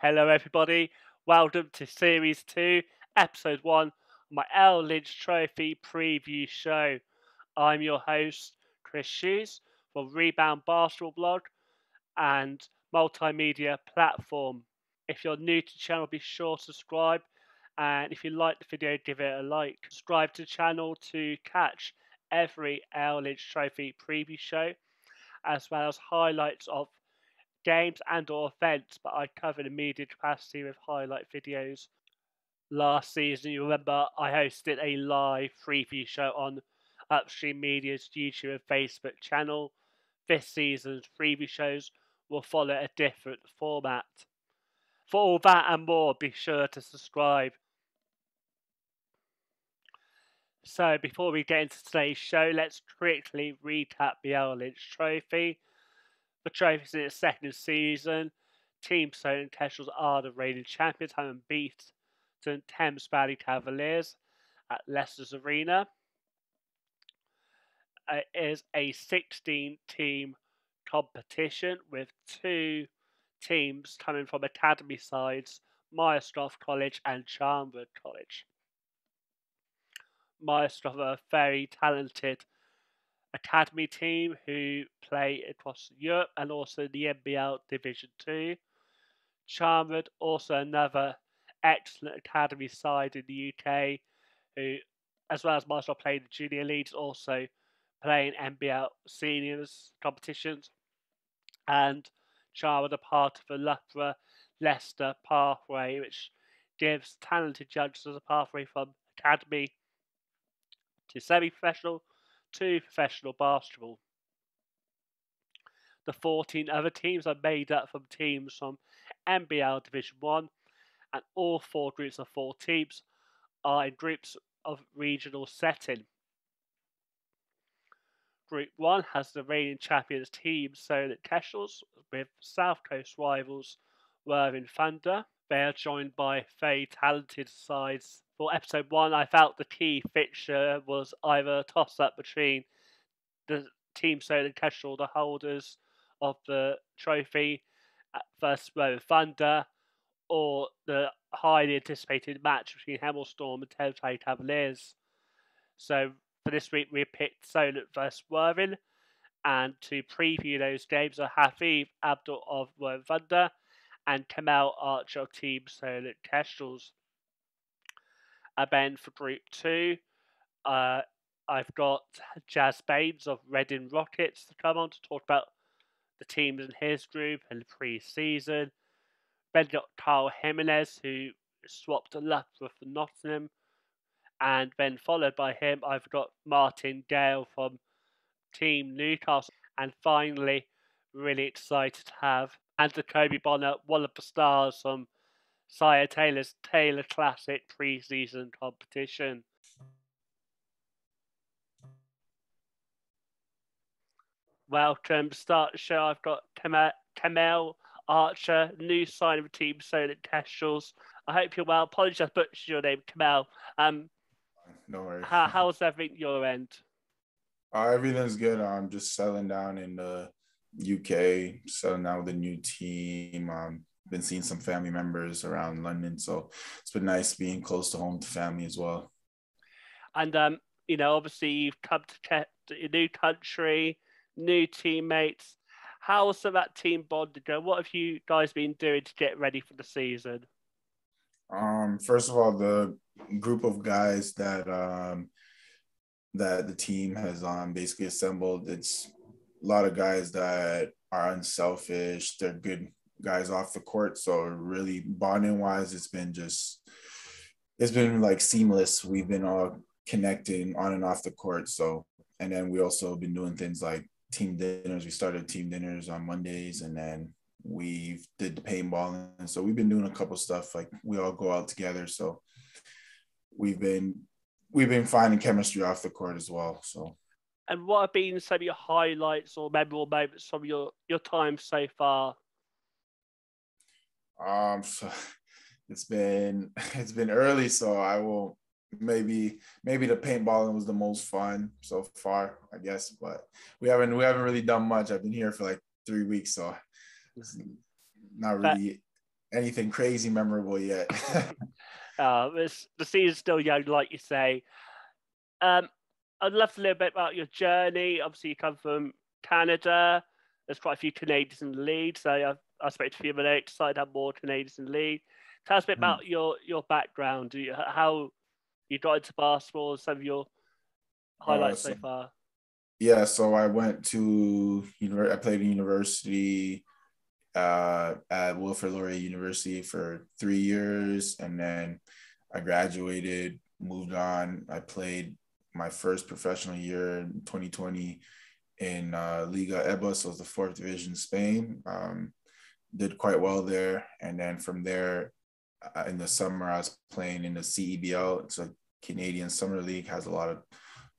Hello everybody, welcome to Series 2, Episode 1 of my LLYNCH Trophy preview show. I'm your host, Chris Hughes, from Rebound Basketball blog and multimedia platform. If you're new to the channel, be sure to subscribe, and if you like the video, give it a like. Subscribe to the channel to catch every LLYNCH Trophy preview show, as well as highlights of games and or events, but I covered in media capacity with highlight videos. Last season, you remember I hosted a live preview show on Upstream Media's YouTube and Facebook channel. This season's preview shows will follow a different format. For all that and more, be sure to subscribe. So before we get into today's show, let's quickly recap the LLYNCH Trophy. The trophy's in its second season. Team SOLENT KESTRELS are the reigning champions, having beaten Thames Valley CAVALIERS at Leicester's Arena. It is a 16-team competition with two teams coming from academy sides, Middlesbrough College and Charnwood College. Middlesbrough are a very talented academy team who play across Europe and also the NBL Division 2. Charnwood, also another excellent academy side in the UK, who, as well as Middlesbrough, play the junior leagues, also playing NBL seniors competitions. And Charnwood are part of the Loughborough Leicester pathway, which gives talented youngsters a pathway from academy to semi-professional to professional basketball. The 14 other teams are made up from teams from NBL Division 1, and all four groups of 4 teams are in groups of regional setting. Group 1 has the reigning champions team SOLENT KESTRELS with South Coast rivals Worthing Thunder. They are joined by very talented sides. For Episode 1, I felt the key fixture was either a toss-up between the team SOLENT KESTREL, the holders of the trophy, versus Worthing Thunder, or the highly anticipated match between HEMEL Storm and Thames Valley CAVALIERS. So for this week, we picked SOLENT versus Worthing, and to preview those games are HAFEEZ ABDUL of Worthing Thunder and KEMEL Archer of Team SOLENT KESTRELS. And then for Group 2, I've got BAINS of Reading Rockets to come on to talk about the teams in his group and the pre-season. Then got Jimenez, who swapped a Loughborough for Nottingham. And then followed by him, I've got GAYLE from Team Newcastle. And finally, really excited to have JAKOBI, one of the stars from Sire Taylor's Taylor Classic pre-season competition. Welcome. To start the show, I've got KEMEL Archer, new sign of a team SOLENT KESTRELS. I hope you're well. Apologies, I butchered your name, KEMEL. No worries. How's everything your end? Everything's good. I'm just settling down in the UK, settling down with a new team. Been seeing some family members around London, so it's been nice being close to home to family as well. And obviously you've come to a new country, new teammates. How's that team bonded going? What have you guys been doing to get ready for the season? First of all, the group of guys that the team has basically assembled, it's a lot of guys that are unselfish. They're good guys off the court. So really bonding wise, it's been like seamless. We've been all connecting on and off the court. So, and then we also been doing things like team dinners. We started team dinners on Mondays, and then we did the paintball. And so we've been doing a couple stuff, like we all go out together. So we've been finding chemistry off the court as well. So, and what have been some of your highlights or memorable moments from your time so far? So it's been early, so I will maybe the paintballing was the most fun so far, I guess, but we haven't really done much. I've been here for like 3 weeks, so it's not really anything crazy memorable yet. The season's still young, like you say. I'd love to learn a bit about your journey. Obviously, you come from Canada. There's quite a few Canadians in the league, so I spoke to a few minutes, excited to have more Canadians in the league. Tell us a bit about your background, how you got into basketball, some of your highlights so far. Yeah, so I went to I played in university at Wilfrid Laurier University for 3 years, and then I graduated, moved on. I played my first professional year in 2020 in Liga EBA, so it was the 4th division Spain. Did quite well there, and then from there, in the summer, I was playing in the CEBL. It's a Canadian Summer League, has a lot of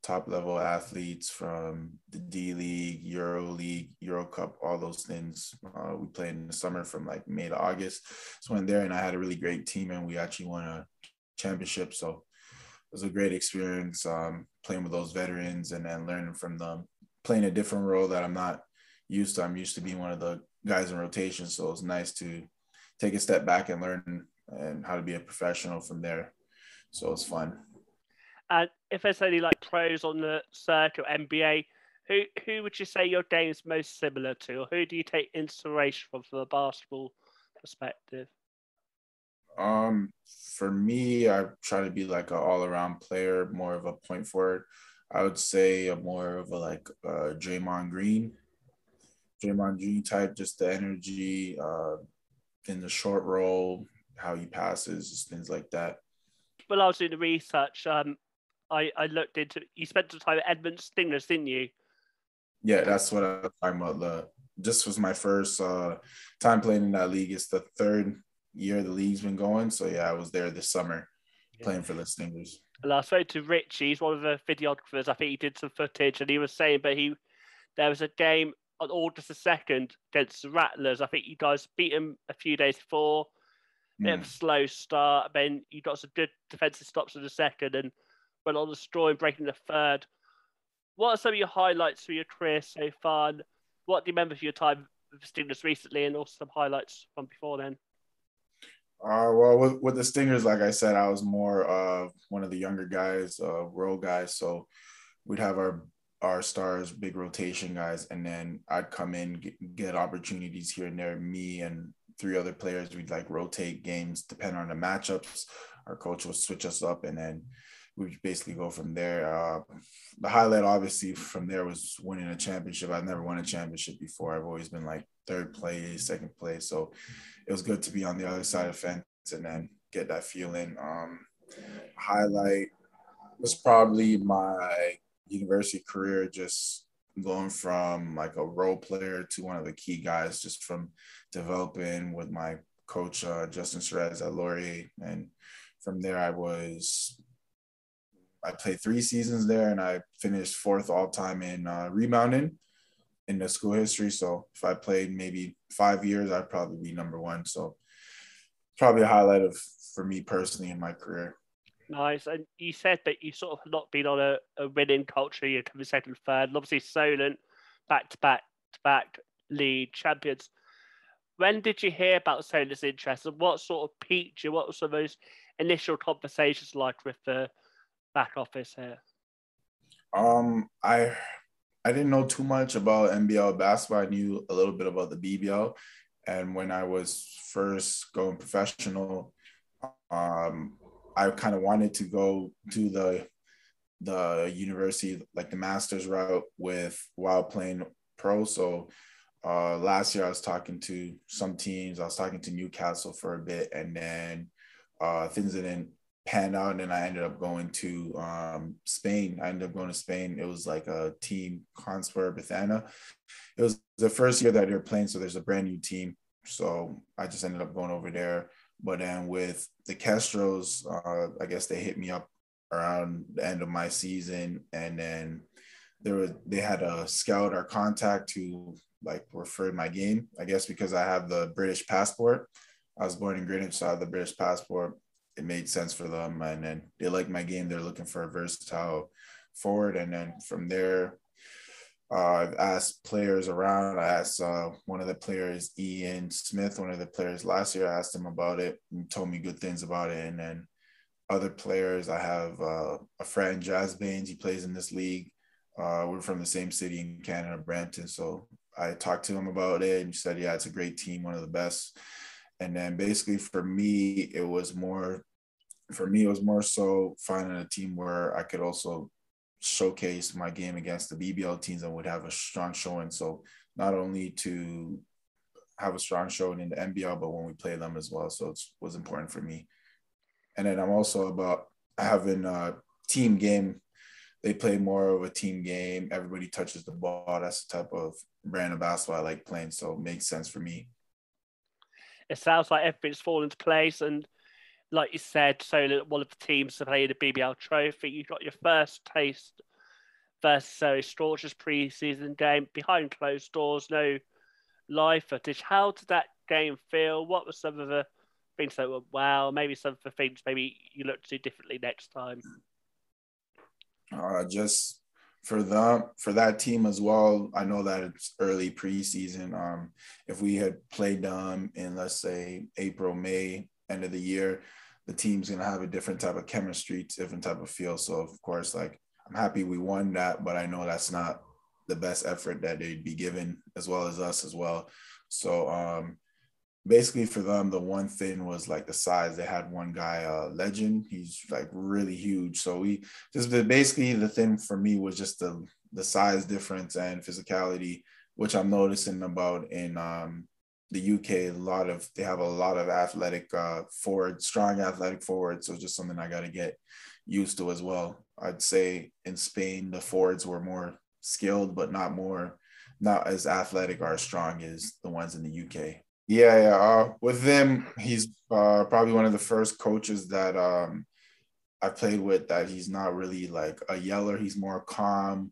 top level athletes from the D League, Euro League, Euro Cup, all those things. We played in the summer from like May to August. So went there and I had a really great team and we actually won a championship. So it was a great experience playing with those veterans and then learning from them, playing a different role that I'm not used to. I'm used to being one of the guys in rotation. So it was nice to take a step back and learn and how to be a professional from there. So it was fun. And if there's any like pros on the circuit, NBA, who would you say your game is most similar to, or who do you take inspiration from a basketball perspective? For me, I try to be like an all-around player, more of a point forward. I would say a more of a like Draymond Green type, just the energy in the short roll, how he passes, things like that. Well, I was doing the research. I looked into. You spent some time at Edmonton Stingers, didn't you? Yeah, that's what I'm talking about. This was my first time playing in that league. It's the 3rd year the league's been going. So yeah, I was there this summer playing for the Stingers. And I spoke to Richie. He's one of the videographers. I think he did some footage, and he was saying, there was a game on August the 2nd against the Rattlers. I think you guys beat them a few days before. Bit of a slow start. Then you got some good defensive stops in the second, and went on the straw and breaking the 3rd. What are some of your highlights for your career so far? And what do you remember for your time with the Stingers recently, and also some highlights from before then? Well, with the Stingers, like I said, I was more of one of the younger guys, role guys. So we'd have our stars, big rotation guys, and then I'd come in, get opportunities here and there. Me and 3 other players, we'd like rotate games depending on the matchups. Our coach would switch us up, and then we basically go from there. The highlight, obviously, from there was winning a championship. I've never won a championship before. I've always been like 3rd place, 2nd place. So it was good to be on the other side of the fence and then get that feeling. Highlight was probably my university career, just going from like a role player to one of the key guys, just from developing with my coach, Justin Serez at Laurier. And from there, I played 3 seasons there and I finished 4th all time in rebounding in the school history. So if I played maybe 5 years, I'd probably be number 1. So probably a highlight for me personally in my career. Nice. And you said that you sort of not been on a winning culture. You're coming 2nd, 3rd. And obviously, Solent, back league champions. When did you hear about Solent's interest, and what sort of piqued you? What were some of those initial conversations like with the back office here? I didn't know too much about NBL basketball. I knew a little bit about the BBL, and when I was first going professional, I kind of wanted to go to the university, like the master's route while playing pro. So last year I was talking to some teams. I was talking to Newcastle for a bit, and then things didn't pan out, and then I ended up going to Spain. It was like a team, Conspire Bethana. It was the first year that they're playing, so there's a brand new team. So I just ended up going over there. But then with the KESTRELS, I guess they hit me up around the end of my season, and then they had a scout or contact who like referred my game. I guess because I have the British passport. I was born in Greenwich, so I have the British passport. It made sense for them, and then they like my game. They're looking for a versatile forward, and then from there, I've asked players around. I asked one of the players, Ian Smith, one of the players last year. I asked him about it and told me good things about it. And then other players, I have a friend, Jazz BAINS. He plays in this league. We're from the same city in Canada, Brampton. So I talked to him about it and he said, yeah, it's a great team, one of the best. And then basically for me, it was more so finding a team where I could also showcase my game against the BBL teams and would have a strong showing. So not only to have a strong showing in the NBL, but when we play them as well. So it was important for me. And then I'm also about having a team game. They play more of a team game. Everybody touches the ball. That's the type of brand of basketball I like playing. So it makes sense for me. It sounds like everything's fallen into place. And like you said, so one of the teams to play the BBL Trophy, you got your first taste versus Straucher's preseason game behind closed doors, no live footage. How did that game feel? What were some of the things that were wow? Maybe some of the things maybe you look to do differently next time. Just for that team as well. I know that it's early preseason. If we had played them in, let's say, April, May, end of the year, the team's gonna have a different type of chemistry, different type of feel. So of course, like, I'm happy we won that, but I know that's not the best effort that they'd be given, as well as us as well. So basically for them, the one thing was like the size. They had one guy, Legend. He's like really huge. So we just basically the thing for me was just the size difference and physicality, which I'm noticing about in the UK. They have a lot of athletic forwards, strong athletic forwards. So just something I got to get used to as well. I'd say in Spain, the forwards were more skilled, but not as athletic or as strong as the ones in the UK. Yeah. With him, he's probably one of the first coaches that I played with that he's not really like a yeller. He's more calm,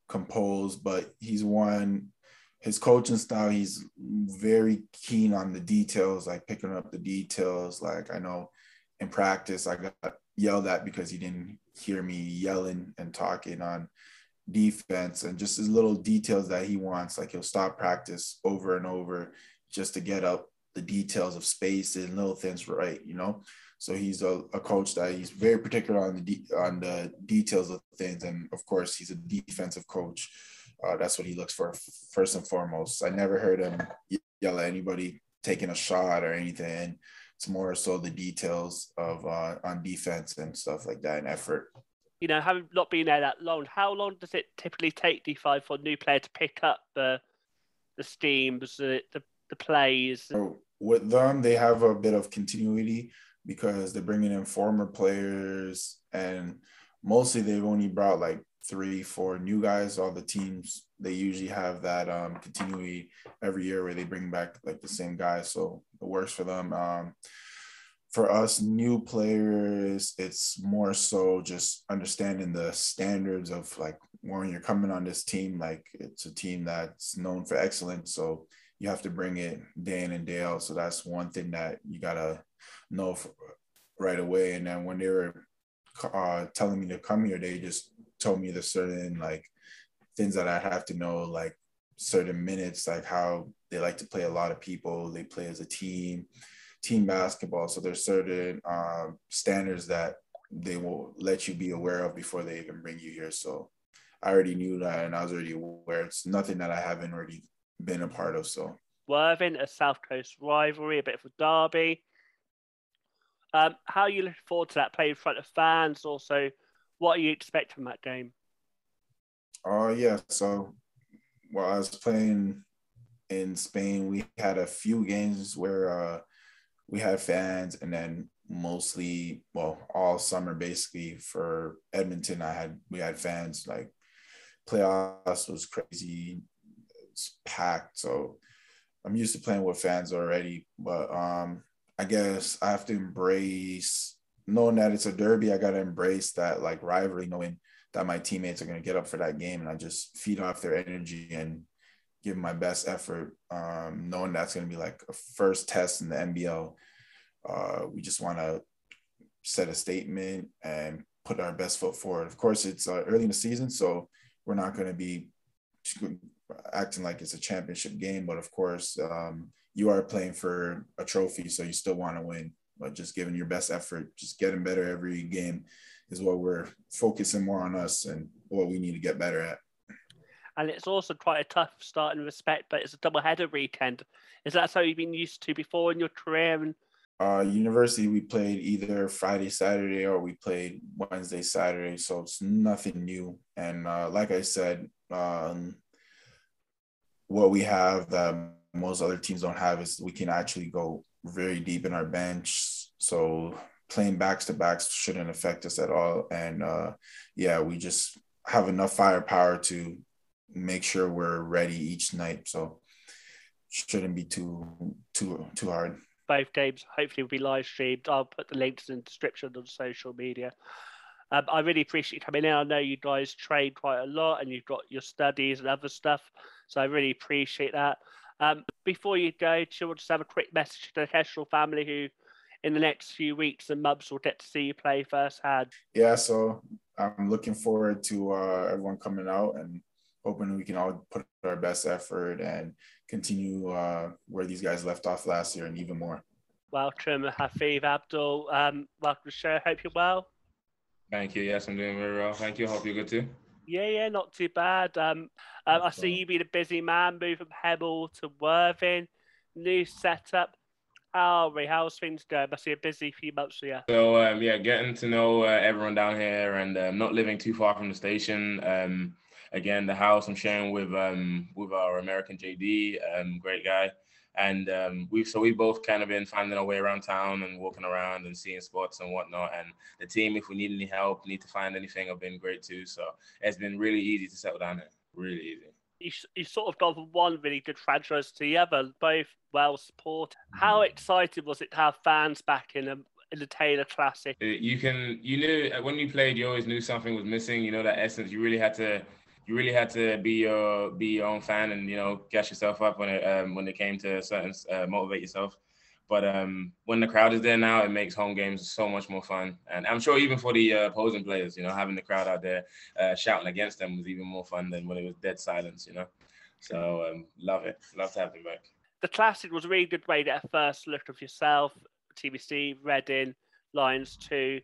composed, but his coaching style, he's very keen on the details, like picking up the details. Like, I know in practice, I got yelled at because he didn't hear me yelling and talking on defense, and just his little details that he wants. Like, he'll stop practice over and over just to get up the details of space and little things right. So he's a coach that he's very particular on the details of things. And of course, he's a defensive coach. That's what he looks for first and foremost. I never heard him yell at anybody taking a shot or anything. It's more so the details of on defense and stuff like that and effort. Having not been there that long, how long does it typically take, D5, for a new player to pick up the steams, the plays? So with them, they have a bit of continuity because they're bringing in former players, and mostly they've only brought like 3-4 new guys. All the teams, they usually have that continuity every year where they bring back like the same guys. So it works for them. For us new players, it's more so just understanding the standards of like when you're coming on this team, like it's a team that's known for excellence. So you have to bring it day in and day out. So that's one thing that you got to know right away. And then when they were telling me to come here, they just told me the certain like things that I have to know, like certain minutes, like how they like to play a lot of people. They play as a team basketball. So there's certain standards that they will let you be aware of before they even bring you here. So I already knew that, and I was already aware. It's nothing that I haven't already been a part of. So Worthing, a South Coast rivalry, a bit of a derby. How are you looking forward to that, play in front of fans? Also, what are you expecting from that game? Yeah. So while I was playing in Spain, we had a few games where we had fans, and then mostly, well, all summer basically for Edmonton, we had fans. Like, playoffs was crazy, it's packed. So I'm used to playing with fans already, but I guess I have to embrace knowing that it's a derby. I got to embrace that like rivalry, knowing that my teammates are going to get up for that game, and I just feed off their energy and give my best effort, knowing that's going to be like a first test in the NBL. We just want to set a statement and put our best foot forward. Of course, it's early in the season, so we're not going to be acting like it's a championship game. But of course, you are playing for a trophy, so you still want to win. But just giving your best effort, just getting better every game is what we're focusing more on us and what we need to get better at. And it's also quite a tough start in respect, but it's a double-header weekend. Is that something you've been used to before in your career? And university, we played either Friday, Saturday, or we played Wednesday, Saturday. So it's nothing new. And like I said, what we have that most other teams don't have is we can actually go very deep in our bench. So playing backs to backs shouldn't affect us at all. And yeah, we just have enough firepower to make sure we're ready each night. So shouldn't be too hard. Both games hopefully will be live streamed. I'll put the links in the description on social media. I really appreciate you coming in. I know you guys train quite a lot and you've got your studies and other stuff. So I really appreciate that. Before you go, do you want to have a quick message to the Kestrel family who in the next few weeks and months will get to see you play firsthand? Yeah, so I'm looking forward to everyone coming out and hoping we can all put our best effort and continue where these guys left off last year and even more. Welcome, HAFEEZ, ABDUL. Welcome to the show. Hope you're well. Thank you. Yes, I'm doing very well. Thank you. Hope you're good too. Yeah, not too bad. I see you being a busy man, moving from HEMEL to Worthing, new setup. How's things going? Must be a busy few months for you. So yeah, getting to know everyone down here and not living too far from the station. Again, the house I'm sharing with our American JD, great guy. And we've both kind of been finding our way around town and walking around and seeing spots and whatnot. And the team, if we need any help, need to find anything, have been great too. So it's been really easy to settle down here. Really easy. You sort of gone from one really good franchise to the other, both well supported. How excited was it to have fans back in the Taylor Classic? You knew when you played, you always knew something was missing. You know, that essence. You really had to be your own fan and, you know, gas yourself up when it came to certain motivate yourself. But when the crowd is there now, it makes home games so much more fun. And I'm sure even for the opposing players, you know, having the crowd out there shouting against them was even more fun than when it was dead silence, you know. So love it. Love to have them back. The Classic was a really good way to get a first look of yourself, TBC, Reading, Lions 2.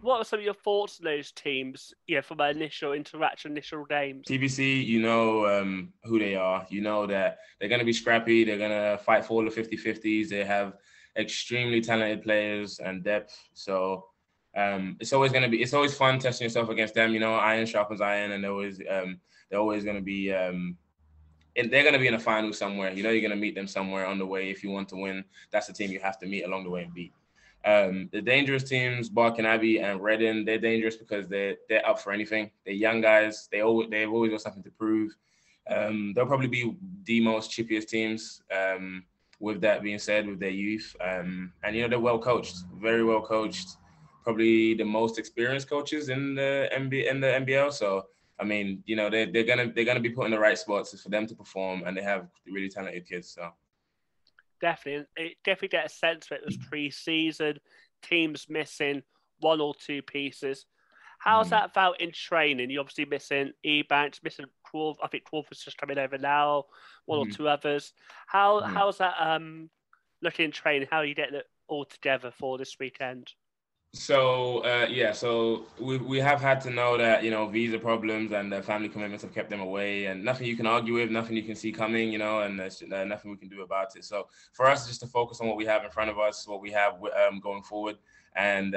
What are some of your thoughts on those teams, from an initial interaction, initial games? TBC, you know who they are. You know that they're going to be scrappy. They're going to fight for all the 50-50s. They have extremely talented players and depth. So it's always fun testing yourself against them. You know, iron sharpens iron, and they're always going to be they're going to be in a final somewhere. You know, you're going to meet them somewhere on the way. If you want to win, that's the team you have to meet along the way and beat. The dangerous teams, Barking Abbey and Reading, they're dangerous because they're up for anything. They're young guys. They've always got something to prove. They'll probably be the most chippiest teams. With that being said, with their youth, and you know, they're well coached, very well coached. Probably the most experienced coaches in the NBL. So I mean, you know, they're gonna be put in the right spots for them to perform, and they have really talented kids. So. Definitely. It definitely get a sense of it was pre-season, teams missing one or two pieces. How's that felt in training? You're obviously missing Ebanks, missing Crawford. I think Crawford's just coming over now, one or two others. How's that looking in training? How are you getting it all together for this weekend? So so we have had to know that, you know, visa problems and family commitments have kept them away, and nothing you can argue with, nothing you can see coming, you know, and there's nothing we can do about it. So for us, just to focus on what we have in front of us, what we have going forward, and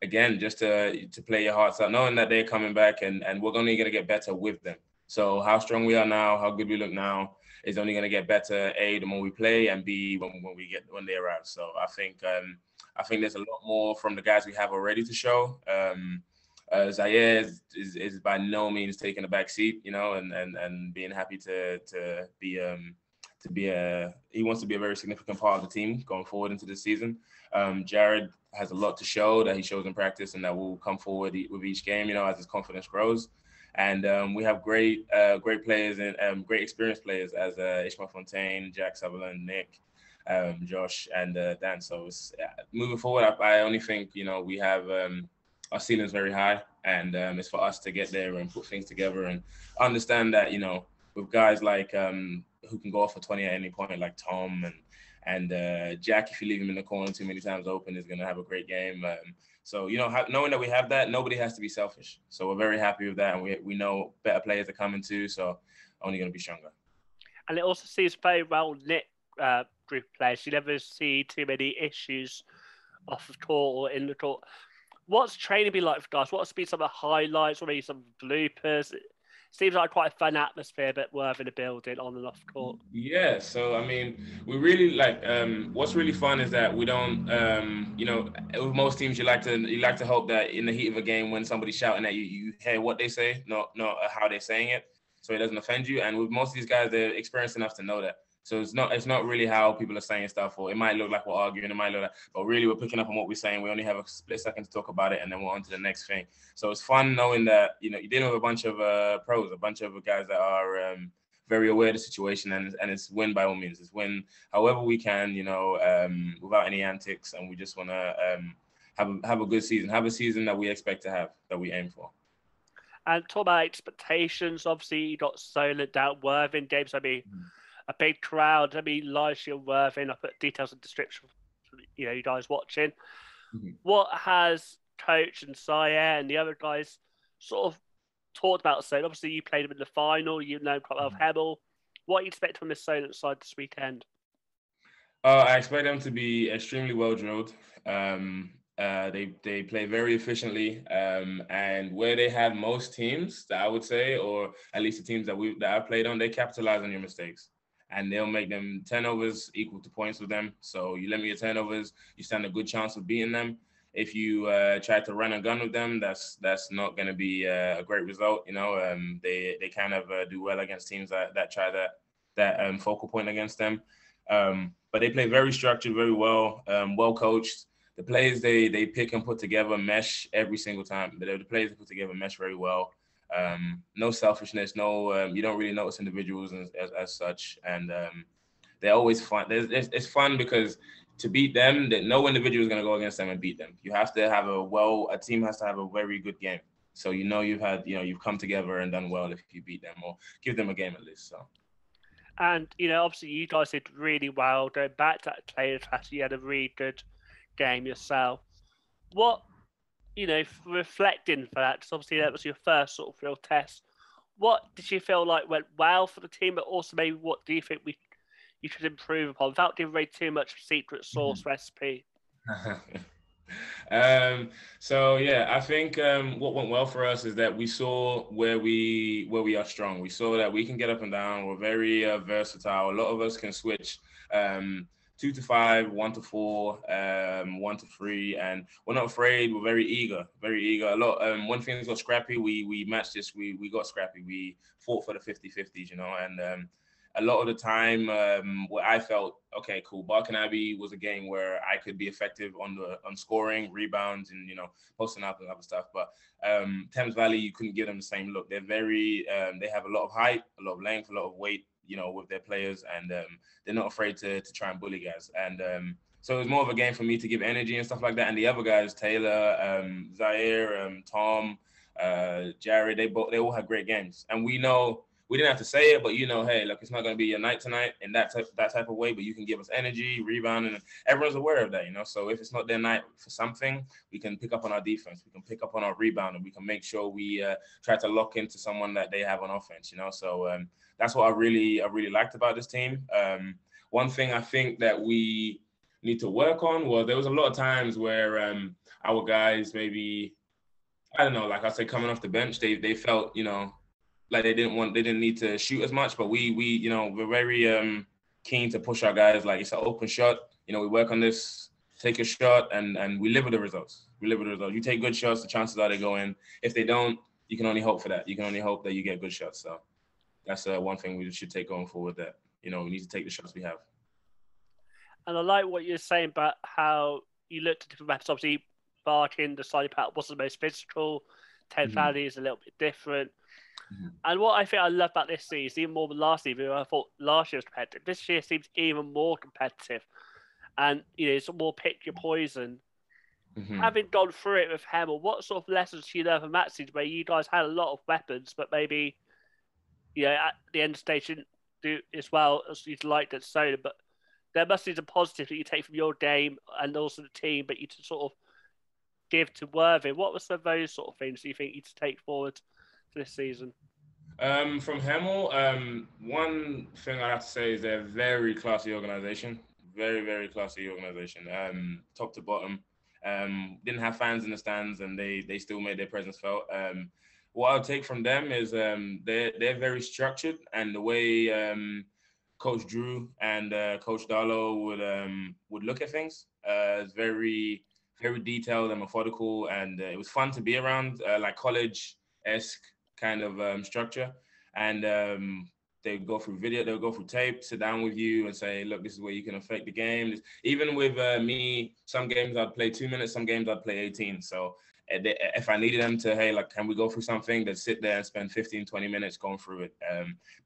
again, just to play your hearts out, knowing that they're coming back, and we're only going to get better with them. So how strong we are now, how good we look now, is only going to get better. A, the more we play, and B, when they arrive. So I think there's a lot more from the guys we have already to show. Zaire is by no means taking a back seat, you know, and being happy to be he wants to be a very significant part of the team going forward into this season. Jared has a lot to show that he shows in practice, and that will come forward with each game, you know, as his confidence grows. And we have great players and great experienced players as Ishmael Fontaine, Jack Sutherland, Nick, Josh, and Dan. So moving forward, I only think, you know, we have our ceiling's very high, and it's for us to get there and put things together and understand that, you know, with guys like who can go off for 20 at any point, like Tom and Jack, if you leave him in the corner too many times open, is going to have a great game. So, you know, knowing that we have that, nobody has to be selfish. So we're very happy with that, and we know better players are coming too, so only going to be stronger. And it also seems very well knit group of players. You never see too many issues off the court or in the court. What's training been like for guys? What's been some of the highlights, or maybe some bloopers? It seems like quite a fun atmosphere, but worth in the building on and off court. Yeah, so I mean, we really like. What's really fun is that we don't. You know, with most teams, you like to hope that in the heat of a game, when somebody's shouting at you, you hear what they say, not how they're saying it, so it doesn't offend you. And with most of these guys, they're experienced enough to know that. So it's not really how people are saying stuff, or it might look like we're arguing, it might look like, but really we're picking up on what we're saying. We only have a split second to talk about it, and then we're on to the next thing. So it's fun knowing that, you know, you're dealing with a bunch of pros, a bunch of guys that are very aware of the situation, and it's win by all means. It's win however we can, you know, without any antics, and we just want to have a good season, have a season that we expect to have, that we aim for. And talk about expectations. Obviously, you got Solent down, Worthing, James. I mean, a big crowd. I mean, Elijah and Worthing. I put details in the description for, you know, you guys watching. What has Coach and Syer and the other guys sort of talked about Solent? Obviously, you played them in the final. You know quite well of HEMEL. What do you expect from this Solent side this weekend? I expect them to be extremely well drilled. They play very efficiently, and where they have most teams, that I would say, or at least the teams that I've played on, they capitalize on your mistakes, and they'll make them turnovers equal to points with them. So you limit your turnovers, you stand a good chance of beating them. If you try to run a gun with them, that's not going to be a great result. You know, they kind of do well against teams that try that focal point against them. But they play very structured, very well, well coached. The players they pick and put together mesh every single time. The players they put together mesh very well. No selfishness, no, you don't really notice individuals as such. And they're always fun. It's fun because to beat them, that no individual is going to go against them and beat them. You have to have a team has to have a very good game. So, you know, you've come together and done well if you beat them or give them a game at least. So. And, you know, obviously you guys did really well. Going back to that player class, you had a really good game yourself. What, you know, reflecting for that, because obviously that was your first sort of real test. What did you feel like went well for the team, but also maybe what do you think you should improve upon without giving away too much secret sauce recipe? So yeah, I think what went well for us is that we saw where we are strong. We saw that we can get up and down. We're very versatile. A lot of us can switch 2 to 5, 1 to 4, 1 to 3, and we're not afraid. We're very eager, very eager. A lot. When things got scrappy, we matched this. We got scrappy. We fought for the 50-50s, you know, and a lot of the time, where I felt, okay, cool, Barking Abbey was a game where I could be effective on scoring, rebounds, and, you know, posting up and other stuff. But Thames Valley, you couldn't give them the same look. They're very, they have a lot of height, a lot of length, a lot of weight, you know, with their players, and they're not afraid to try and bully guys. And so it was more of a game for me to give energy and stuff like that. And the other guys, Taylor, Zaire, Tom, Jared, they all had great games. And we know, we didn't have to say it, but you know, hey, look, it's not going to be your night tonight in that type of way, but you can give us energy, rebounding, and everyone's aware of that, you know. So if it's not their night for something, we can pick up on our defense, we can pick up on our rebound, and we can make sure we try to lock into someone that they have on offense, you know. So that's what I really liked about this team. One thing I think that we need to work on was there was a lot of times where our guys maybe, I don't know, like I said, coming off the bench, they felt, you know, like they didn't need to shoot as much, but we you know, we're very keen to push our guys. Like, it's an open shot, you know, we work on this, take a shot, and we live with the results. You take good shots, the chances are they go in. If they don't, you can only hope for that. You can only hope that you get good shots. So that's one thing we should take going forward, that, you know, we need to take the shots we have. And I like what you're saying about how you looked at different maps. Obviously, Barking, the side pack wasn't the most physical. Thames Valley is a little bit different. And what I think I love about this season, even more than last season, I thought last year was competitive. This year seems even more competitive. And, you know, it's more pick your poison. Having gone through it with HEMEL, what sort of lessons do you learn from that season where you guys had a lot of weapons, but maybe, at the end stage didn't do as well as you'd liked at SOLENT, but there must be some positive that you take from your game and also the team, but you to sort of give to Worthing. What were some of those sort of things do you think you to take forward to this season? From HEMEL, one thing I have to say is they're a very classy organization. Very, very classy organization. Top to bottom. Didn't have fans in the stands, and they still made their presence felt. What I'll take from them is they're very structured, and the way Coach Drew and Coach Darlow would look at things is very, very detailed and methodical, and it was fun to be around, like college-esque kind of structure. And they go through video, they'll go through tape, sit down with you and say, look, this is where you can affect the game. Even with me, some games I'd play 2 minutes, some games I'd play 18. So if I needed them to, hey, like, can we go through something, they'd sit there and spend 15, 20 minutes going through it.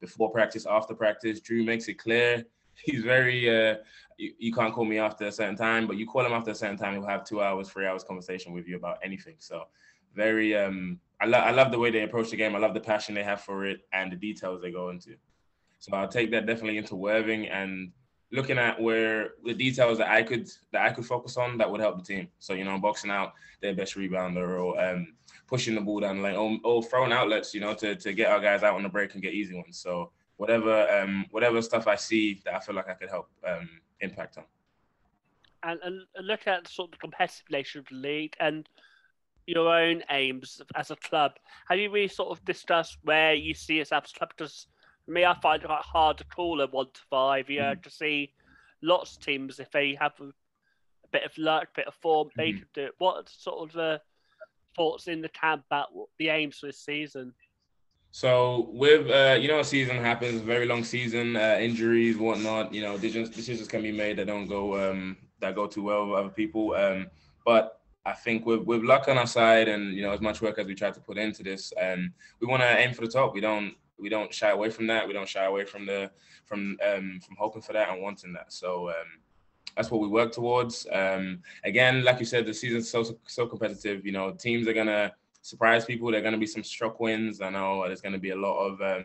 Before practice, after practice, Drew makes it clear. He's very, you can't call me after a certain time, but you call him after a certain time, he'll have 2 hours, 3 hours conversation with you about anything. So very, I love the way they approach the game. I love the passion they have for it and the details they go into. So I'll take that definitely into Worthing and looking at where the details that I could focus on that would help the team. So, boxing out their best rebounder or pushing the ball down the lane or throwing outlets, to get our guys out on the break and get easy ones. So whatever stuff I see that I feel like I could help impact on. And look at sort of the competitive nature of the league and your own aims as a club. Have you really sort of discussed where you see us as a club? Because for me, I find it quite hard to call a 1 to 5. To see lots of teams, if they have a bit of luck, a bit of form, they could do it. What sort of the thoughts in the camp about the aims for this season? So with a season happens, very long season, injuries, whatnot. Decisions can be made that don't go too well with other people. But I think with luck on our side and as much work as we try to put into this, we want to aim for the top. We don't shy away from that. We don't shy away from hoping for that and wanting that. So that's what we work towards. Again, like you said, the season's so competitive. Teams are gonna surprise people. There are gonna be some struck wins. I know there's gonna be a lot of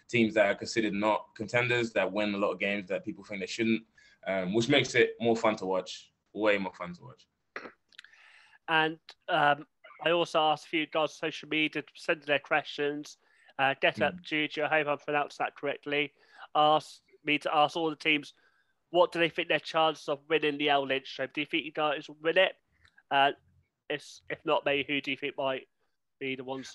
teams that are considered not contenders that win a lot of games that people think they shouldn't, which makes it more fun to watch. Way more fun to watch. And I also asked a few guys on social media to send their questions. Get Up Juju, I hope I pronounced that correctly, asked me to ask all the teams, what do they think their chances of winning the LLYNCH Trophy? Do you think you guys will win it? If not, maybe who do you think might be the ones?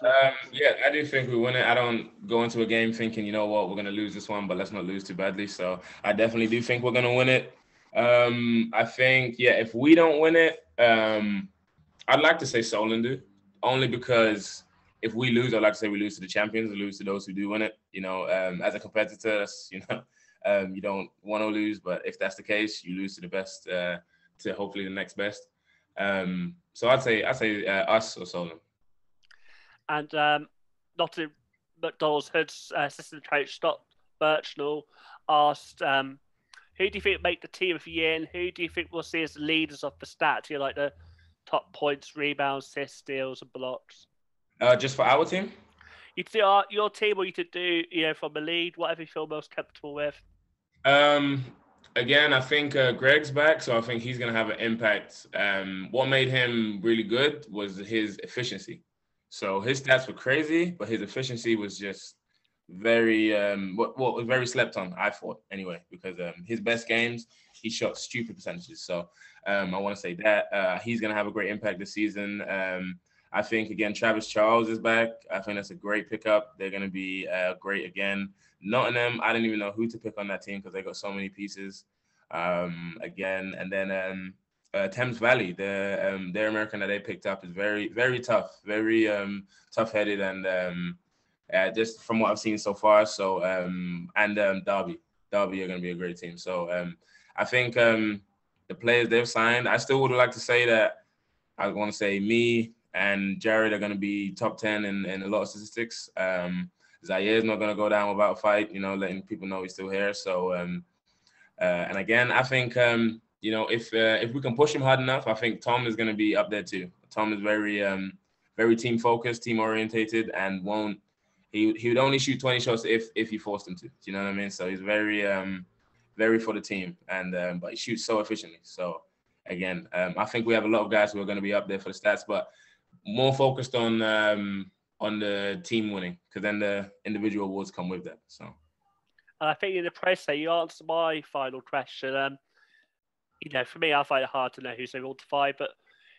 Yeah, I do think we win it. I don't go into a game thinking, you know what, we're going to lose this one, but let's not lose too badly. So I definitely do think we're going to win it. I think, if we don't win it, I'd like to say SOLENT do, only because if we lose, I'd like to say we lose to the champions, we lose to those who do win it. As a competitor, you don't want to lose, but if that's the case, you lose to the best, to hopefully the next best. So I'd say us or SOLENT. And Nottingham McDonald's Hood's assistant coach Scott Birchnell asked, who do you think will make the team of the year, and who do you think we'll see as the leaders of the stats? Like the top points, rebounds, assists, steals, and blocks. Just for our team? You could do your team, or you could do from the lead, whatever you feel most comfortable with. Again, I think Greg's back, so I think he's going to have an impact. What made him really good was his efficiency. So his stats were crazy, but his efficiency was just very very slept on, I thought, anyway, because his best games, he shot stupid percentages. So I want to say that he's going to have a great impact this season. I think, again, Travis Charles is back. I think that's a great pickup. They're going to be great again. Nottingham, I didn't even know who to pick on that team because they got so many pieces. Again, and then Thames Valley, their American that they picked up is very, very tough, very tough-headed, and just from what I've seen so far. So and Derby are going to be a great team. So I think the players they've signed, I still would like to say that I want to say me and Jared are going to be top 10 in a lot of statistics. Zaire's not going to go down without a fight, letting people know he's still here. So and again, I think you know, if we can push him hard enough, I think Tom is going to be up there too. Tom is very team focused, team orientated, and he would only shoot 20 shots if you forced him to. Do you know what I mean? So he's very for the team, and but he shoots so efficiently. So again, I think we have a lot of guys who are going to be up there for the stats, but more focused on the team winning, because then the individual awards come with that. So, and I think in the press there, you answered my final question. You know, for me, I find it hard to know who's able to five, but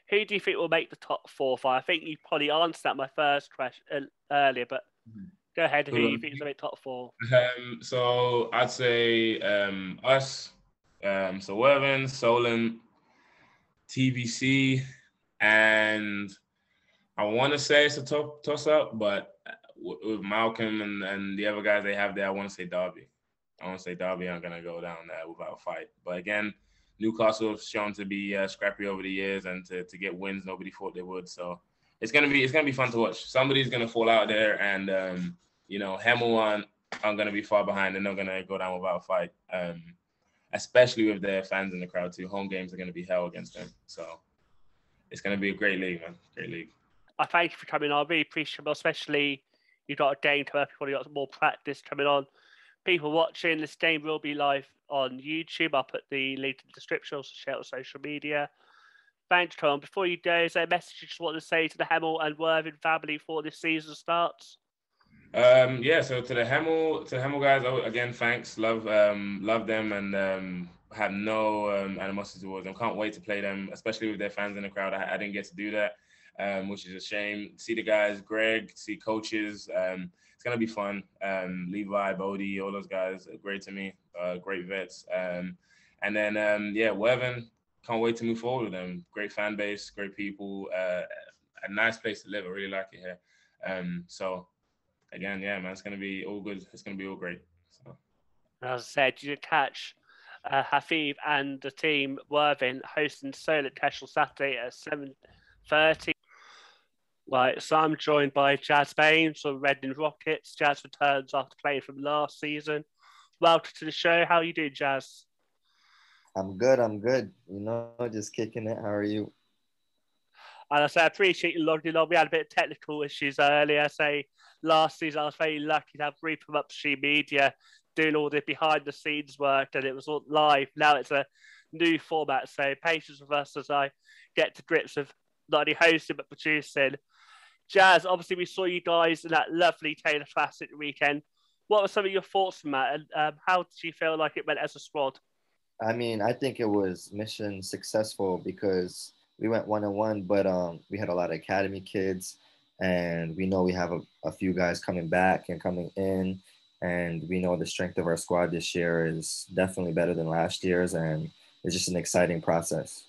who do you think will make the top 4 or 5? I think you probably answered that my first question earlier, but go ahead. Who you think is going to make top 4? So I'd say us, so Worthing, Solent, TVC, and I want to say it's a toss-up, but with Malcolm and the other guys they have there, I want to say Derby. aren't going to go down without a fight. But again, Newcastle have shown to be scrappy over the years and to get wins nobody thought they would. So it's gonna be fun to watch. Somebody's gonna fall out there, and you know, HEMEL aren't going to be far behind. They're not going to go down without a fight, especially with their fans in the crowd too. Home games are going to be hell against them. So it's going to be a great league, man. Great league. I thank you for coming on. I really appreciate it, especially you've got a game coming up. You've got more practice coming on. People watching this game will be live on YouTube. I'll put the link in the description, also share it on social media. Thanks, Tom. Before you go, is there a message you just want to say to the HEMEL and Worthing family before this season starts? Yeah, so to the HEMEL guys, again, thanks. Love them, and have no animosity towards them. Can't wait to play them, especially with their fans in the crowd. I didn't get to do that, which is a shame. See the guys, Greg, see coaches. It's gonna be fun. Levi, Bodie, all those guys are great to me. Great vets. And then yeah, Worthing. Can't wait to move forward with them. Great fan base, great people, a nice place to live. I really like it here. So. Again, yeah, man, it's going to be all good. It's going to be all great. So. As I said, you catch HAFEEZ and the team Worthing hosting SOLENT Saturday at 7:30. Right, so I'm joined by Jazz BAINS from Reading Rockets. Jazz returns after playing from last season. Welcome to the show. How are you doing, Jazz? I'm good. You know, just kicking it. How are you? And I say I appreciate you logging on. We had a bit of technical issues earlier. Last season I was very lucky to have Reap from Upstream Media doing all the behind the scenes work, and it was all live. Now it's a new format, so patience with us as I get to grips with not only hosting but producing. Jazz, obviously we saw you guys in that lovely Taylor Classic weekend. What were some of your thoughts from that, and how did you feel like it went as a squad? I mean, I think it was mission successful because we went 1-1, but we had a lot of academy kids, and we know we have a few guys coming back and coming in, and we know the strength of our squad this year is definitely better than last year's, and it's just an exciting process.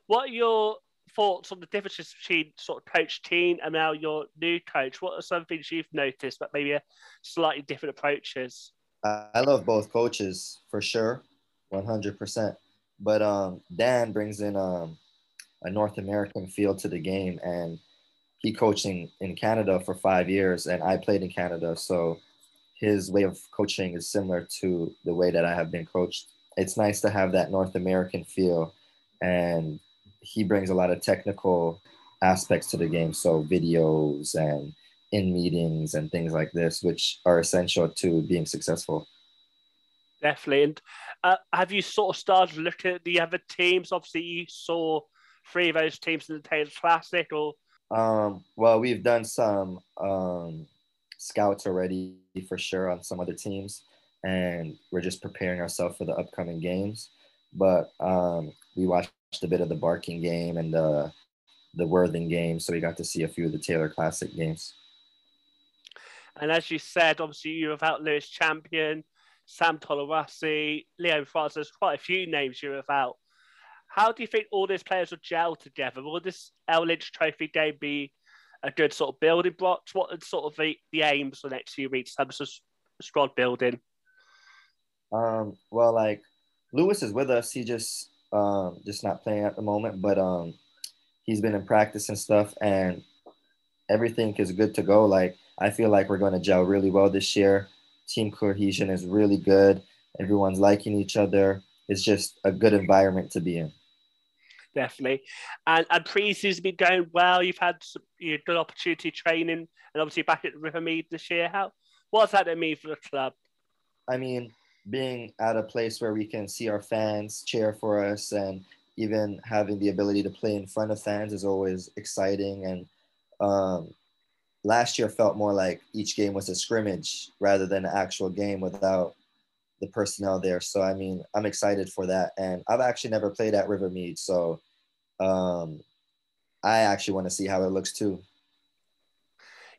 What are your thoughts on the differences between sort of Coach Teen and now your new coach? What are some things you've noticed that maybe are slightly different approaches? I love both coaches for sure, 100%. But Dan brings in a North American feel to the game, and he coaching in Canada for 5 years, and I played in Canada, so his way of coaching is similar to the way that I have been coached. It's nice to have that North American feel, and he brings a lot of technical aspects to the game, so videos and in meetings and things like this, which are essential to being successful. Definitely. And have you sort of started looking at the other teams? Obviously, you saw 3 of those teams in the Taylor Classic, or? Well, we've done some scouts already for sure on some other teams, and we're just preparing ourselves for the upcoming games. But we watched a bit of the Barking game and the Worthing game, so we got to see a few of the Taylor Classic games. And as you said, obviously you're without Lewis Champion, Sam Tolarasi, Leo France. There's quite a few names you're without. How do you think all these players will gel together? Will this LLYNCH Trophy game be a good sort of building blocks? What are sort of the aims for the next few weeks in terms of squad building? Well, like Lewis is with us. He just not playing at the moment, but he's been in practice and stuff, and everything is good to go. Like I feel like we're going to gel really well this year. Team cohesion is really good. Everyone's liking each other. it's just a good environment to be in. Definitely. And pre-season's been going well. You've had some, good opportunity training, and obviously back at Rivermead this year. What's that mean for the club? I mean, being at a place where we can see our fans cheer for us, and even having the ability to play in front of fans is always exciting. And last year felt more like each game was a scrimmage rather than an actual game without the personnel there. So, I mean, I'm excited for that. And I've actually never played at Rivermead, so I actually want to see how it looks too.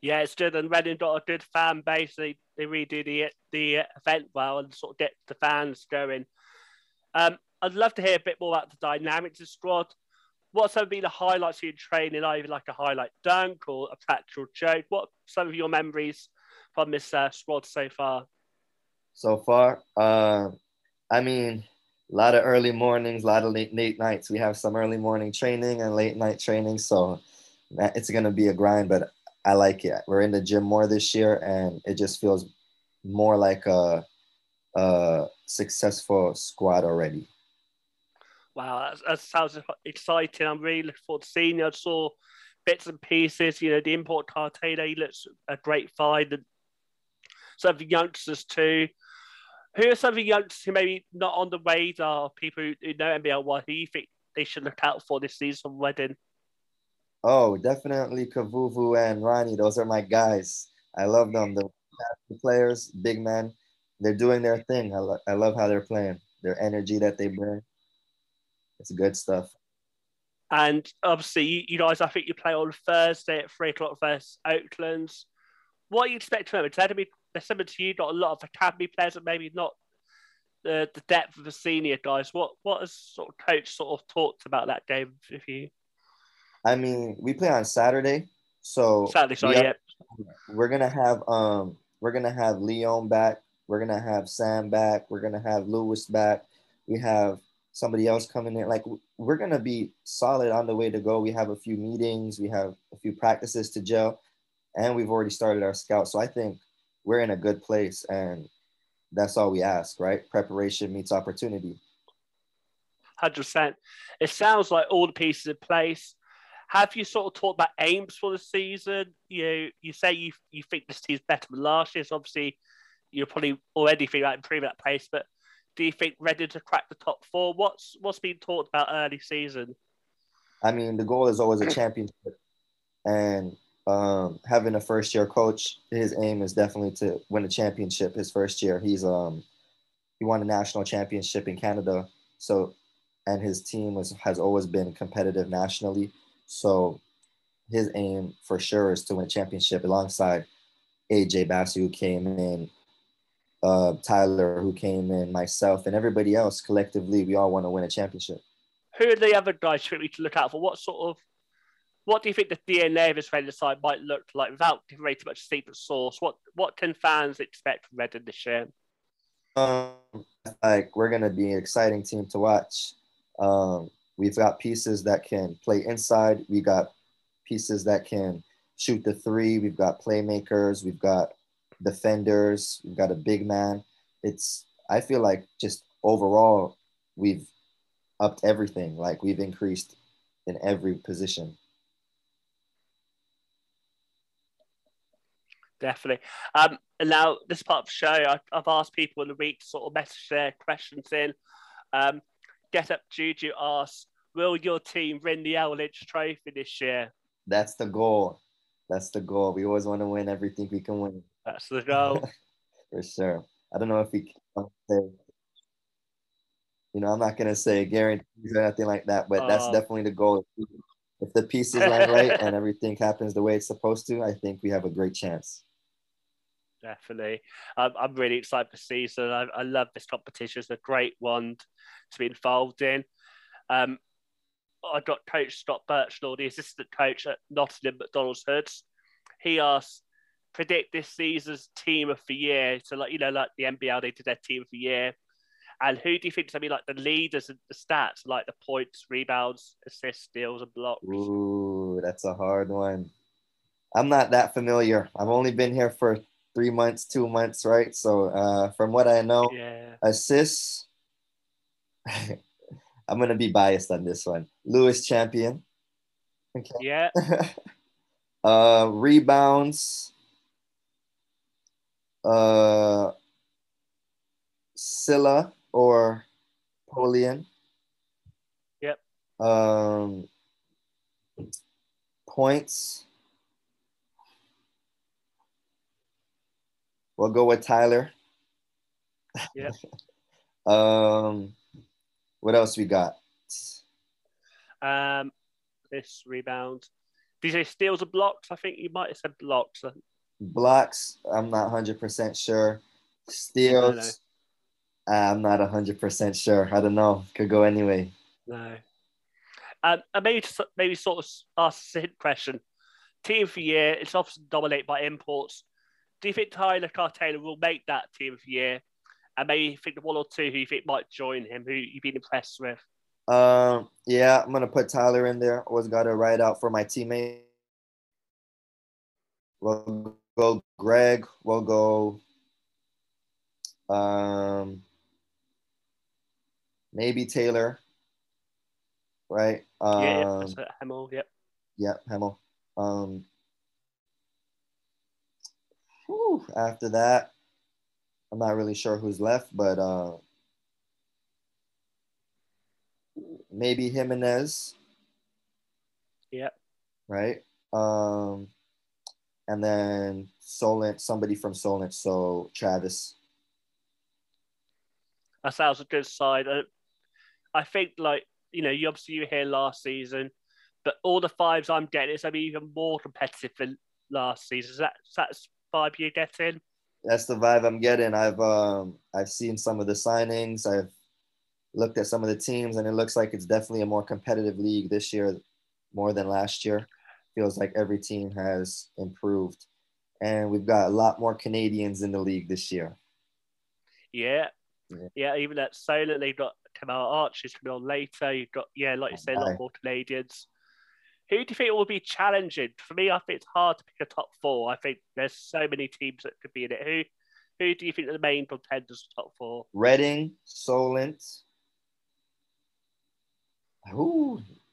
Yeah, it's good, and Reading got a good fan base. They really do the event well and sort of get the fans going. I'd love to hear a bit more about the dynamics of the squad. What's some of the highlights of your training, either like a highlight dunk or a practical joke? What some of your memories from this squad so far? So far, I mean, a lot of early mornings, a lot of late nights. We have some early morning training and late night training, so it's gonna be a grind, but I like it. We're in the gym more this year, and it just feels more like a successful squad already. Wow, that sounds exciting. I'm really looking forward to seeing you. I saw bits and pieces, the import Cartado, he looks a great find, and some of the youngsters too. Who are some of the youngsters who maybe not on the radar, people who know NBL, what do you think they should look out for this season wedding? Oh, definitely Kavuvu and Ronnie. Those are my guys. I love them. The players, big men, they're doing their thing. I love how they're playing. Their energy that they bring. It's good stuff. And obviously, you guys, I think you play on Thursday at 3 o'clock versus Oaklands. What do you expect from them? It's to be similar to you, got a lot of academy players and maybe not the depth of the senior guys. What has sort of coach sort of talked about that game with you? I mean, we play on Saturday, so Saturday, sorry, yeah. We're gonna have Leon back. We're gonna have Sam back. We're gonna have Lewis back. We have somebody else coming in. Like, we're gonna be solid on the way to go. We have a few meetings. We have a few practices to gel, and we've already started our scout. So I think we're in a good place, and that's all we ask, right? Preparation meets opportunity. 100%. It sounds like all the pieces in place. Have you sort of talked about aims for the season? You say you think this team's better than last year. So obviously, you're probably already thinking about improving that pace. But do you think ready to crack the top four? What's been talked about early season? I mean, the goal is always a championship, and having a first year coach, his aim is definitely to win a championship. His first year, he won a national championship in Canada. So, and his team has always been competitive nationally. So his aim for sure is to win a championship alongside AJ Bassi, who came in, Tyler, who came in, myself, and everybody else. Collectively, we all want to win a championship. Who are the other guys we need to look out for? What do you think the DNA of this Reading side might look like without giving away too much secret sauce? What can fans expect from Reading this year? Like, we're gonna be an exciting team to watch. We've got pieces that can play inside. We got pieces that can shoot the three. We've got playmakers. We've got defenders. We've got a big man. I feel like just overall, we've upped everything. Like, we've increased in every position. Definitely. And now, this part of the show, I've asked people in the week to sort of message their questions in. Get Up Juju asks, will your team win the LLYNCH Trophy this year? That's the goal. That's the goal. We always want to win everything we can win. That's the goal. For sure. I don't know if we can say, I'm not going to say guarantees or anything like that, but that's definitely the goal. If the pieces line right and everything happens the way it's supposed to, I think we have a great chance. Definitely. I'm really excited for the season. I love this competition. It's a great one to be involved in. I got Coach Scott Birchnell, the assistant coach at Nottingham McDonald's. He asked, predict this season's team of the year. So, like the NBL, they did their team of the year. And who do you think is going to be like the leaders and the stats, like the points, rebounds, assists, steals, and blocks? Ooh, that's a hard one. I'm not that familiar. I've only been here for 3 months, 2 months, right? So from what I know, assists, I'm gonna be biased on this one. Lewis champion. Okay. Yeah. Rebounds. Scylla or Polian. Yep. Points. We'll go with Tyler. Yep. What else we got? This rebound. Did you say steals or blocks? I think you might have said blocks. Blocks, I'm not 100% sure. Steals, I'm not 100% sure. I don't know. Could go anyway. No. And maybe sort of ask a question. Team of the year, it's often dominated by imports. Do you think Tyler Cartaylor will make that team of the year? And maybe you think the one or two who you think might join him, who you've been impressed with? Yeah, I'm gonna put Tyler in there. Always got to ride out for my teammate. We'll go Greg. We'll go maybe Taylor. Right? That's HEMEL, yep. Yeah, HEMEL. After that, I'm not really sure who's left, but maybe Jimenez. Yep. Right? And then Solent, somebody from Solent, so Travis. That sounds a good side. I think, like, you obviously you were here last season, but all the fives I'm getting is even more competitive than last season. That's vibe you're getting? That's the vibe I'm getting. I've seen some of the signings. I've looked at some of the teams, and it looks like it's definitely a more competitive league this year, more than last year. Feels like every team has improved, and we've got a lot more Canadians in the league this year. Yeah. Even at Solent, they've got KEMEL Archers coming on later. You've got, like you say, a lot more Canadians. Who do you think will be challenging? For me, I think it's hard to pick a top four. I think there's so many teams that could be in it. Who do you think are the main contenders for top four? Reading, Solent,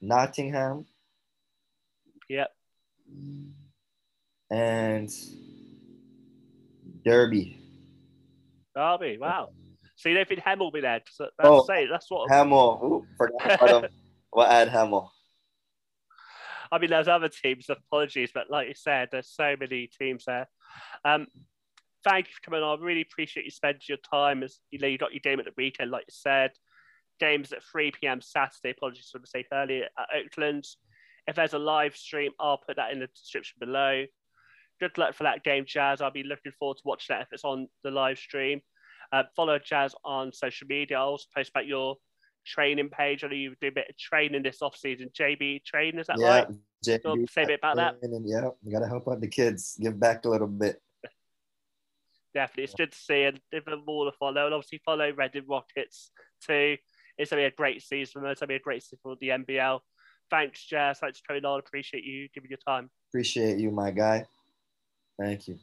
Nottingham. Yep. And Derby. Wow. So you don't think HEMEL will be there? That's what HEMEL. Forgot about him. We'll add HEMEL. I mean, there's other teams, apologies, but like you said, there's so many teams there. Thank you for coming on. I really appreciate you spending your time. As you got your game at the weekend, like you said. Games at 3 p.m. Saturday. Apologies for the mistake earlier at Oakland. If there's a live stream, I'll put that in the description below. Good luck for that game, Jazz. I'll be looking forward to watching that if it's on the live stream. Follow Jazz on social media. I'll also post about your training page. I know you do a bit of training this off-season. JB training, is that right? JB, say a bit about that. Yeah, we got to help out the kids. Give back a little bit. Definitely. It's good to see, and even more to follow. And obviously follow Reading Rockets too. It's going to be a great season. It's going to be a great season for the NBL. Thanks, Jazz. Thanks for coming on. Appreciate you giving your time. Appreciate you, my guy. Thank you.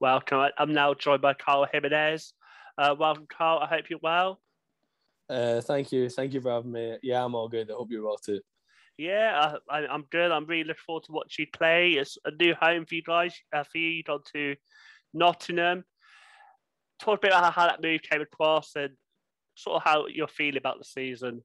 Welcome. I'm now joined by Carl Jimenez. Welcome, Carl. I hope you're well. Thank you. Thank you for having me. Yeah, I'm all good. I hope you're well too. Yeah, I'm good. I'm really looking forward to watching you play. It's a new home for you guys. You've gone to Nottingham. Talk a bit about how that move came across and sort of how you're feeling about the season.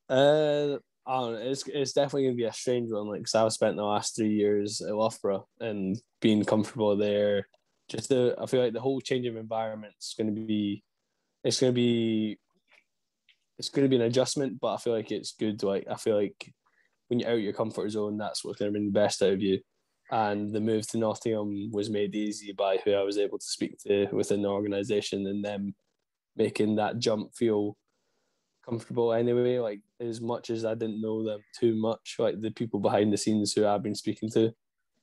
I don't know. It's definitely going to be a strange one. Like, 'cause I've spent the last 3 years at Loughborough and being comfortable there. I feel like the whole change of environment is going to be an adjustment, but I feel like it's good. Like, I feel like when you're out of your comfort zone, that's what's going to bring the best out of you. And the move to Nottingham was made easy by who I was able to speak to within the organisation, and them making that jump feel comfortable anyway. Like, as much as I didn't know them too much, like the people behind the scenes who I've been speaking to,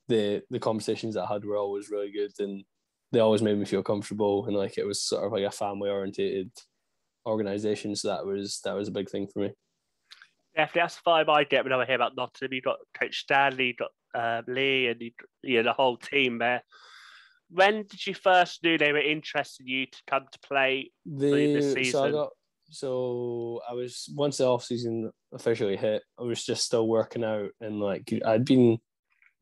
the conversations I had were always really good, and they always made me feel comfortable, and like it was sort of like a family orientated organisation. So that was a big thing for me. Definitely, that's the vibe I get when I hear about Nottingham. You've got Coach Stanley, you've got Lee, and the whole team there. When did you first knew they were interested in you to come to play this season? So So I was, once the off season officially hit, I was just still working out, and like I'd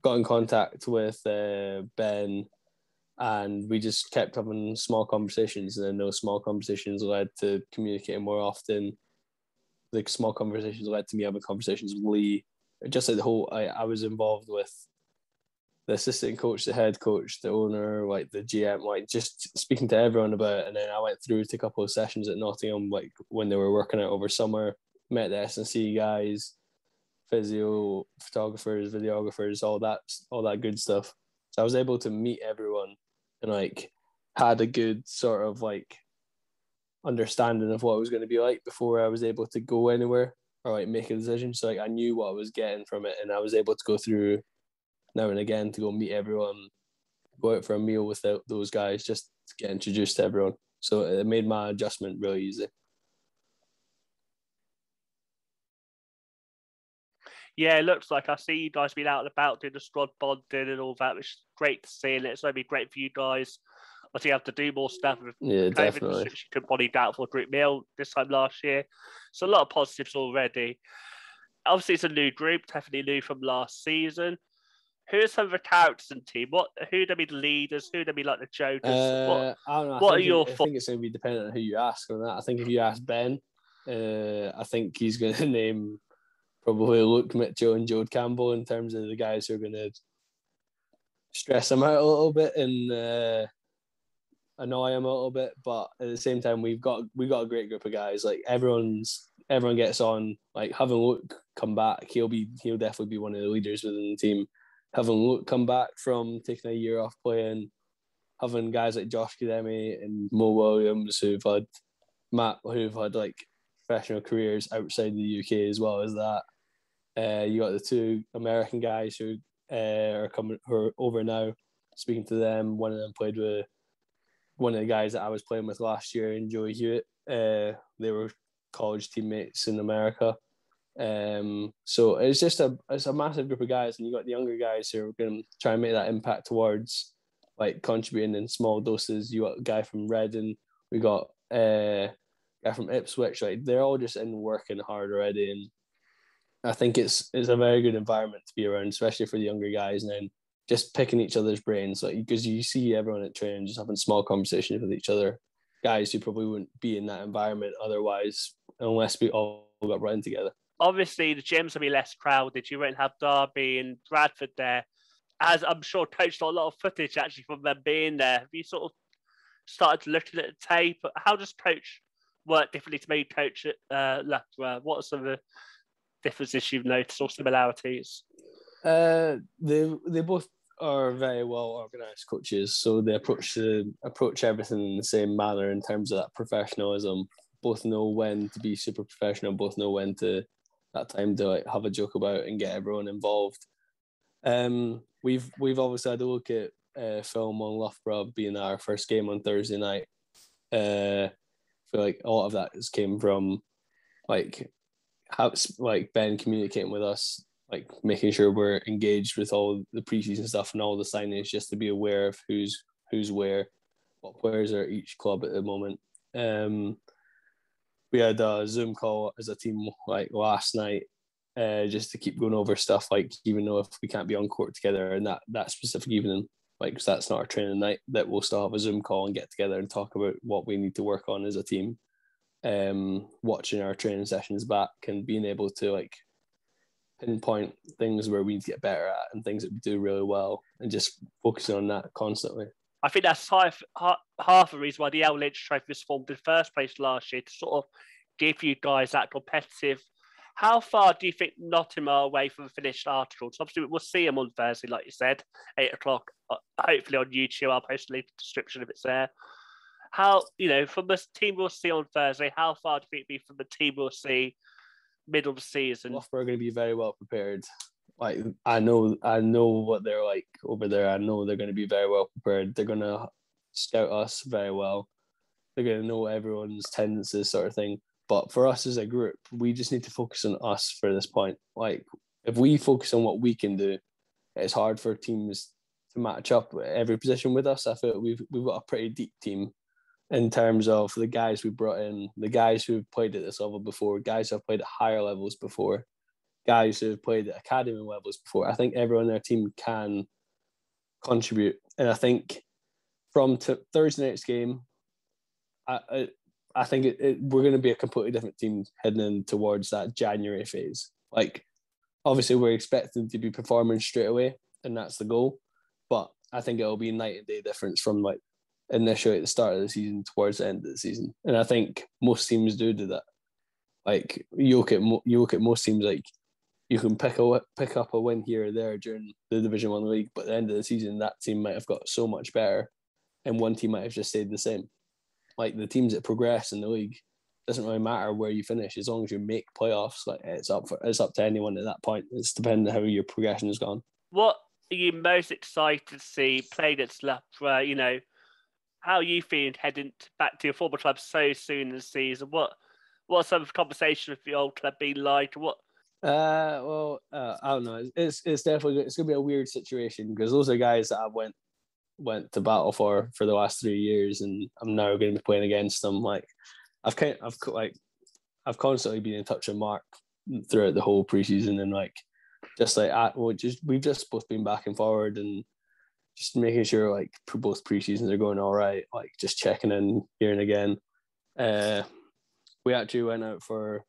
got in contact with Ben, and we just kept having small conversations, and then those small conversations led to communicating more often. The small conversations led to me having conversations with Lee. Just like the whole, I was involved with the assistant coach, the head coach, the owner, like the GM, like just speaking to everyone about it. And then I went through to a couple of sessions at Nottingham, like when they were working out over summer, met the S&C guys, physio, photographers, videographers, all that good stuff. So I was able to meet everyone and like had a good sort of like understanding of what it was going to be like before I was able to go anywhere or like make a decision. So like I knew what I was getting from it, and I was able to go through now and again to go meet everyone, go out for a meal with those guys, just to get introduced to everyone. So it made my adjustment really easy. Yeah, it looks like I see you guys being out and about doing the squad bonding and all that, which is great to see, and it's going to be great for you guys. Obviously, you have to do more stuff with COVID definitely. restrictions. You couldn't body out for a group meal this time last year. So a lot of positives already. Obviously, it's a new group, definitely new from last season. Who are some of the characters in the team? Who do be the leaders? Who do be like the jokers? I don't know. I think it's going to be dependent on who you ask on that. I think if you ask Ben, I think he's going to name probably Luke Mitchell and Jode Campbell in terms of the guys who are going to stress him out a little bit and annoy him a little bit. But at the same time, we've got a great group of guys. Like everyone gets on. Like having Luke come back, he'll definitely be one of the leaders within the team. Having Luke come back from taking a year off playing, having guys like Josh Kademi and Mo Williams who've had like professional careers outside the UK as well as that. You got the two American guys who are over now. Speaking to them, one of them played with one of the guys that I was playing with last year in Joey Hewitt. They were college teammates in America. So it's a massive group of guys, and you got the younger guys who are going to try and make that impact towards like contributing in small doses. You got a guy from Reading, we got a guy from Ipswich. Like they're all just in working hard already, and I think it's a very good environment to be around, especially for the younger guys. And then just picking each other's brains, like because you see everyone at training just having small conversations with each other, guys who probably wouldn't be in that environment otherwise, unless we all got running together. Obviously, the gyms will be less crowded. You won't have Derby and Bradford there. As I'm sure Coach got a lot of footage actually from them being there. Have you sort of started looking at the tape? How does Coach work differently to me, Coach at Loughborough? What are some of the differences you've noticed or similarities? They both are very well organised coaches, so they approach everything in the same manner in terms of that professionalism. Both know when to be super professional. Both know when to that time to like have a joke about and get everyone involved. We've obviously had a look at film on Loughborough being our first game on Thursday night. I feel like a lot of that came from like Ben communicating with us, like making sure we're engaged with all the preseason stuff and all the signings, just to be aware of who's where, what players are at each club at the moment. We had a Zoom call as a team like last night, just to keep going over stuff. Like even though if we can't be on court together and that specific evening, like cause that's not our training night, that we'll still have a Zoom call and get together and talk about what we need to work on as a team. Watching our training sessions back and being able to like pinpoint things where we need to get better at and things that we do really well, and just focusing on that constantly. I think that's half the reason why the LLYNCH Trophy was formed in the first place last year, to sort of give you guys that competitive. How far do you think Nottingham are away from the finished articles? Obviously, we'll see them on Thursday, like you said, 8 o'clock, hopefully on YouTube. I'll post a link to the description if it's there. How, from the team we'll see on Thursday, how far do you think it'll be from the team we'll see middle of the season? Loughborough are going to be very well prepared. Like I know what they're like over there. I know they're going to be very well prepared. They're going to scout us very well. They're going to know everyone's tendencies, sort of thing. But for us as a group, we just need to focus on us for this point. Like if we focus on what we can do, it's hard for teams to match up every position with us. I feel we've got a pretty deep team. in terms of the guys we brought in, the guys who've played at this level before, guys who have played at higher levels before, guys who have played at academy levels before. I think everyone on their team can contribute. And I think from Thursday night's game, I think we're going to be a completely different team heading in towards that January phase. Like, obviously, we're expecting to be performing straight away, and that's the goal. But I think it'll be a night and day difference from like initially at the start of the season towards the end of the season. And I think most teams do that. Like, you look at most teams, like, you can pick up a win here or there during the Division 1 league, but at the end of the season, that team might have got so much better, and one team might have just stayed the same. Like, the teams that progress in the league, doesn't really matter where you finish as long as you make playoffs. Like, it's up to anyone at that point. It's depending on how your progression has gone. What are you most excited to see played at Loughborough? You know, how are you feeling heading back to your former club so soon in the season? What's some conversation with the old club been like? I don't know. It's definitely going to be a weird situation because those are guys that I went to battle for the last 3 years, and I'm now going to be playing against them. Like, I've constantly been in touch with Mark throughout the whole preseason, and like we've just both been back and forward and just making sure like both preseasons are going all right. Like, just checking in here and again. We actually went out for.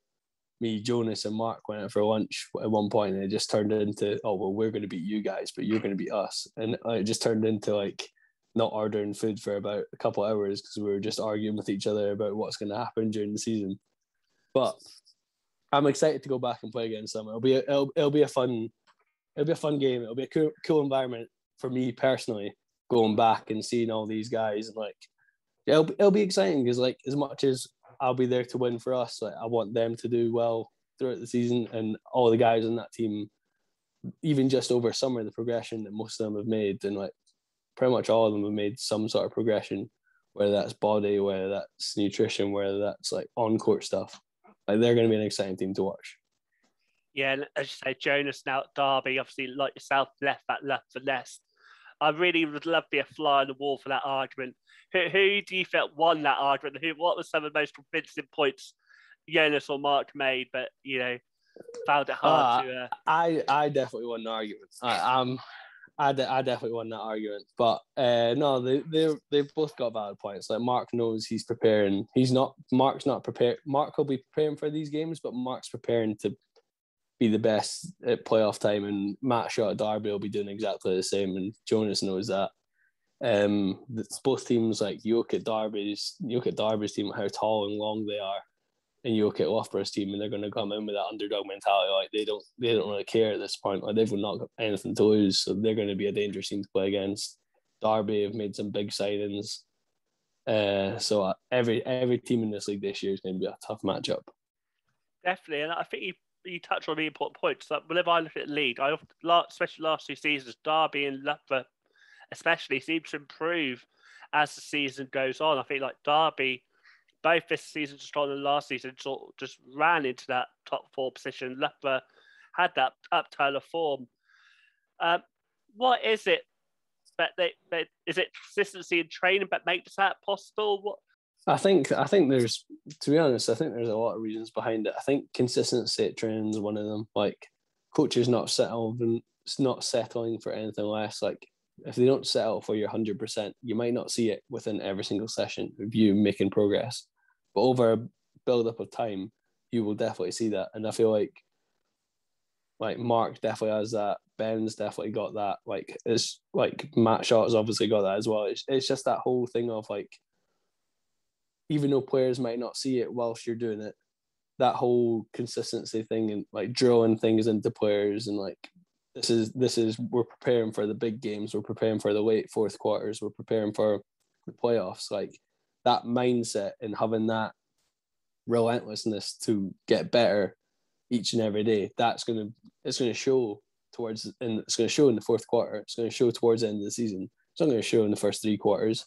Me, Jonas, and Mark went out for lunch at one point, and it just turned into, oh, well, we're going to beat you guys, but you're going to beat us. And it just turned into like not ordering food for about a couple of hours because we were just arguing with each other about what's going to happen during the season. But I'm excited to go back and play against them. It'll be a fun game. It'll be a cool environment for me personally, going back and seeing all these guys, and like it'll be exciting because like as much as I'll be there to win for us, like I want them to do well throughout the season, and all the guys on that team, even just over summer, the progression that most of them have made, and like pretty much all of them have made some sort of progression, whether that's body, whether that's nutrition, whether that's like on-court stuff. Like, they're going to be an exciting team to watch. Yeah, and as you say, Jonas now at Derby, obviously like yourself, left for Nest. I really would love to be a fly on the wall for that argument. Who do you felt won that argument? What were some of the most convincing points Jonas or Mark made, but found it hard to? I definitely won the argument. I definitely won that argument, but no, they've both got valid points. Like, Mark knows he's preparing. Mark's not prepared. Mark will be preparing for these games, but Mark's preparing to be the best at playoff time, and Matt Shaw at Derby will be doing exactly the same, and Jonas knows that. Both teams, like, you look at Derby's team, how tall and long they are, and you look at Loughborough's team, and they're going to come in with that underdog mentality. Like, they don't really care at this point. Like, they've not got anything to lose, so they're going to be a dangerous team to play against. Derby have made some big signings, so every team in this league this year is going to be a tough matchup. Definitely, and I think you touched on really important points. Like, whenever I look at the league, especially last 2 seasons, Derby and Loughborough especially seem to improve as the season goes on. I think like Derby, both this season just on the last season, sort of just ran into that top 4 position. Loughborough had that upturn of form. What is it that is it consistency in training that makes that possible? What? I think there's, to be honest, I think there's a lot of reasons behind it. I think consistency at training is one of them. Like, coaches not settling for anything less. Like, if they don't settle for your 100%, you might not see it within every single session of you making progress. But over a build-up of time, you will definitely see that. And I feel like Mark definitely has that. Ben's definitely got that. Like, it's like Matt Shot's obviously got that as well. It's just that whole thing of like, even though players might not see it whilst you're doing it, that whole consistency thing and like drilling things into players, and like this is we're preparing for the big games, we're preparing for the late fourth quarters, we're preparing for the playoffs. Like, that mindset and having that relentlessness to get better each and every day, it's going to show in the fourth quarter. It's going to show towards the end of the season. It's not going to show in the first 3 quarters.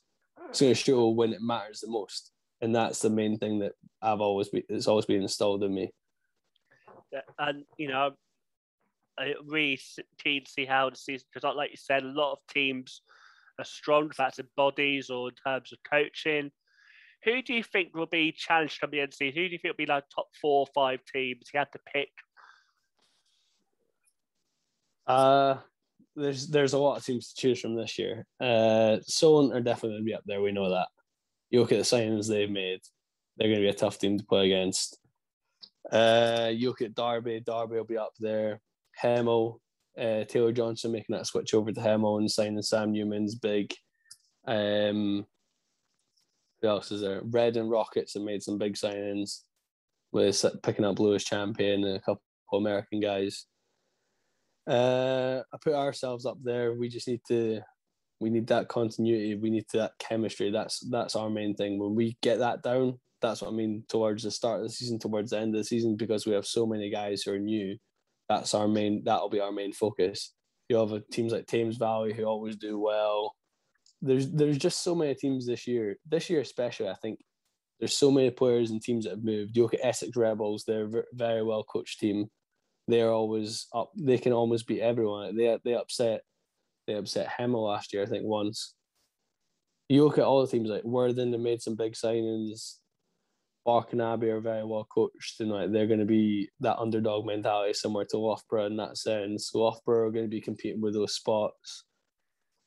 It's going to show when it matters the most. And that's the main thing that it's always been installed in me. Yeah, and I really keen to see how the season, because like you said, a lot of teams are strong, if that's in bodies or in terms of coaching. Who do you think will be challenged from the end season? Who do you think will be like top 4 or 5 teams? You had to pick. There's a lot of teams to choose from this year. Solent are definitely going to be up there. We know that. You look at the signings they've made; they're going to be a tough team to play against. You look at Derby. Derby will be up there. HEMEL, Taylor Johnson making that switch over to HEMEL and signing Sam Newman's big. Who else is there? Red and Rockets have made some big signings with picking up Lewis Champion and a couple of American guys. I put ourselves up there. We need that continuity. We need that chemistry. That's our main thing. When we get that down, that's what I mean towards the start of the season, towards the end of the season, because we have so many guys who are new. That'll be our main focus. You have teams like Thames Valley who always do well. There's just so many teams this year. This year especially, I think there's so many players and teams that have moved. You look at Essex Rebels, they're a very well coached team. They're always up. They can almost beat everyone. They upset HEMEL last year, I think, once. You look at all the teams like Worthing, they made some big signings. Bark and Abbey are very well coached, and like they're going to be that underdog mentality similar to Loughborough in that sense. Loughborough are going to be competing with those spots.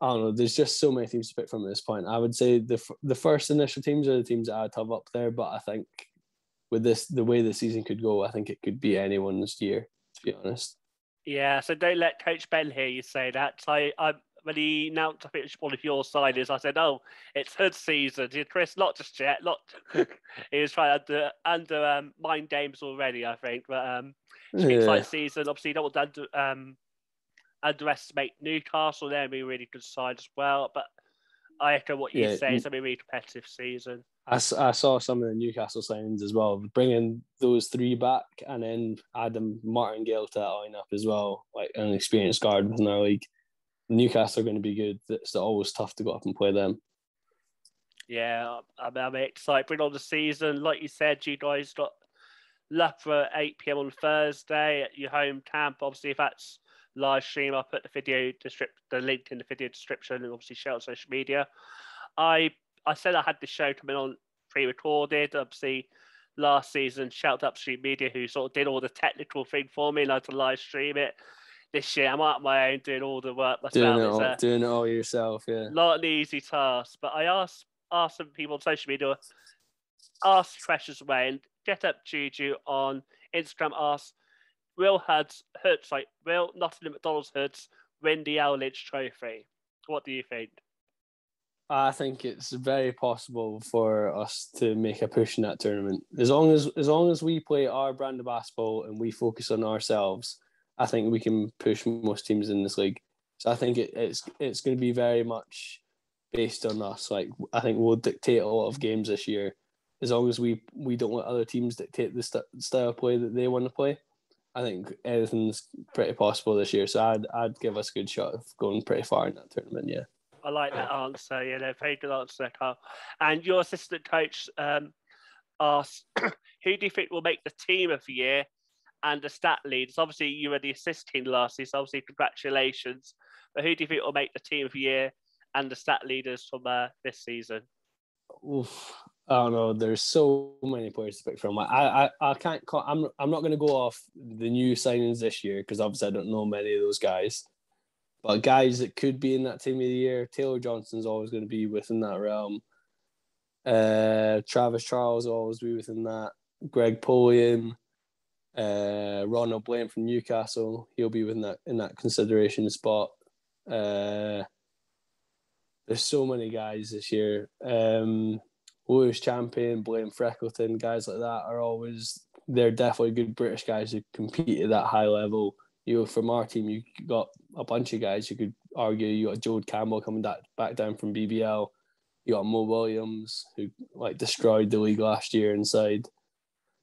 I don't know. There's just so many teams to pick from at this point. I would say the first initial teams are the teams that I'd have up there, but I think with the way the season could go, I think it could be anyone's year, to be honest. Yeah, so don't let Coach Ben hear you say that. When he announced, I think it was one of your signings, I said, "Oh, it's Hood season." Chris, not just yet. He was trying to undermine games already, I think. But it's an exciting season. Obviously, you don't want to underestimate Newcastle. They're a really good side as well. But I echo what you say. It's going to be a really competitive season. I saw some of the Newcastle signings as well, bringing those 3 back and then adding Martin Gale to that lineup as well, like an experienced guard within our league. Newcastle are going to be good. It's always tough to go up and play them. Yeah, I'm excited. Bring on the season. Like you said, you guys got Loughborough at 8 p.m. on Thursday at your home camp. Obviously, if that's live stream, I'll put the link in the video description, and obviously share on social media. I said I had this show coming on pre-recorded. Obviously, last season, shout out Upstream Media, who sort of did all the technical thing for me, and I had to live stream it. This year, I'm out my own doing all the work myself. Doing it all yourself, yeah. Not an easy task, but I asked some people on social media, ask questions away, and Get Up Juju on Instagram asked, will Nottingham McDonald's hoods win the LLYNCH Trophy? What do you think? I think it's very possible for us to make a push in that tournament. As long as we play our brand of basketball and we focus on ourselves, I think we can push most teams in this league. So I think it's going to be very much based on us. Like, I think we'll dictate a lot of games this year. As long as we don't let other teams dictate the style of play that they want to play, I think anything's pretty possible this year. So I'd give us a good shot of going pretty far in that tournament, yeah. I like that answer. Yeah, very good answer there, Carl. And your assistant coach asked, who do you think will make the team of the year and the stat leaders? Obviously, you were the assisting last season, so obviously congratulations. But who do you think will make the team of the year and the stat leaders from this season? Oof. I don't know. There's so many players to pick from. I can't. I'm not going to go off the new signings this year because obviously I don't know many of those guys. But guys that could be in that team of the year, Taylor Johnson's always going to be within that realm. Travis Charles will always be within that. Greg Polian, Ronald Blaine from Newcastle, he'll be within that consideration spot. There's so many guys this year. Lewis Champion, Blaine Freckleton, guys like that they're definitely good British guys who compete at that high level. From our team, you got a bunch of guys you could argue. You got Joe Campbell coming back down from BBL. You got Mo Williams, who destroyed the league last year inside.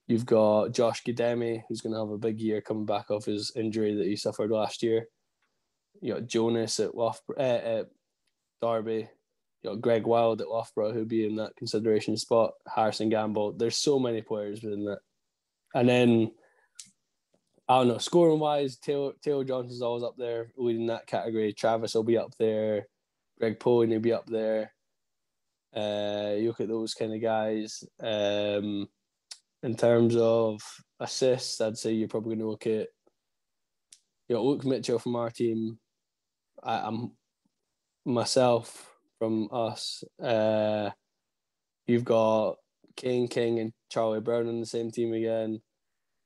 You've got Josh Gidemi, who's going to have a big year coming back off his injury that he suffered last year. You got Jonas at Derby. You got Greg Wild at Loughborough, who'll be in that consideration spot. Harrison Gamble. There's so many players within that. And then, I don't know, scoring-wise, Taylor Johnson's always up there leading that category. Travis will be up there. Greg Powen will be up there. You look at those kind of guys. In terms of assists, I'd say you're probably going to look at Luke Mitchell from our team. I'm myself from us. You've got King and Charlie Brown on the same team again.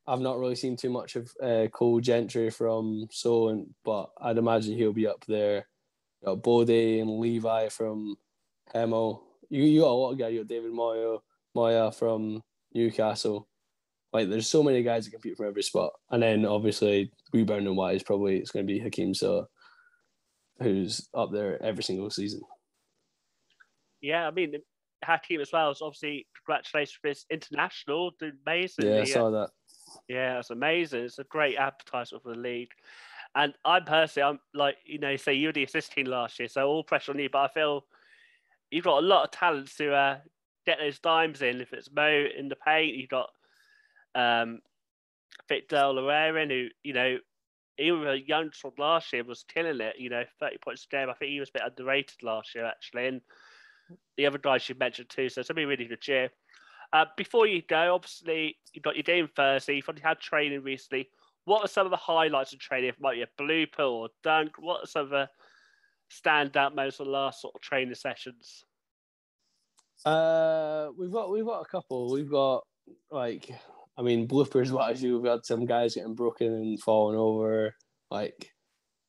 I've not really seen too much of Cole Gentry from Solent, but I'd imagine he'll be up there. You got Bode and Levi from HEMEL. You got a lot of guys. You got David Moya from Newcastle. Like, there's so many guys that compete for every spot. And then, obviously, rebounding wise, probably it's going to be Hakeem Silla, who's up there every single season. Yeah, I mean, Hakeem as well. So obviously, congratulations for his international. Doing amazing. Yeah, I saw that. Yeah, it's amazing. It's a great advertisement for the league. And I'm like, say you were the assisting last year, so all pressure on you. But I feel you've got a lot of talent to get those dimes in. If it's Mo in the paint, you've got Victor Lorraine, who, even a young from last year was killing it, 30 points a game. I think he was a bit underrated last year, actually. And the other guys you mentioned too, so it's going to be a really good year. Before you go, obviously, you've got your game Thursday. You've already had training recently. What are some of the highlights of training? If it might be a blooper or dunk, what are some of the standout moments of the last sort of training sessions? We've got a couple. We've got, bloopers wise, we've had some guys getting broken and falling over,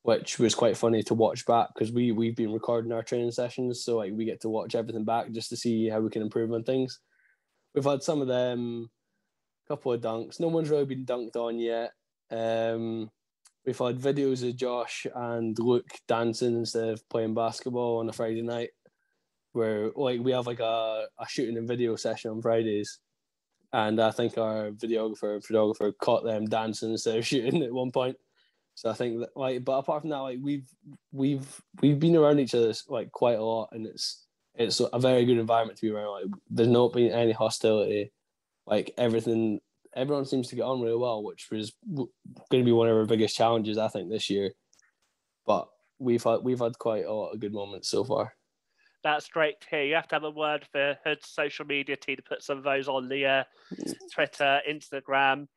which was quite funny to watch back because we've been recording our training sessions, so we get to watch everything back just to see how we can improve on things. We've had some of them, a couple of dunks. No one's really been dunked on yet. We've had videos of Josh and Luke dancing instead of playing basketball on a Friday night, where we have a shooting and video session on Fridays, and I think our photographer caught them dancing instead of shooting at one point. So I think that but apart from that, we've been around each other quite a lot, and it's a very good environment to be around. There's not been any hostility. Everyone seems to get on really well, which was going to be one of our biggest challenges, I think, this year. But we've had quite a lot of good moments so far. That's great to hear. You have to have a word for Hood's social media team to put some of those on the Twitter, Instagram.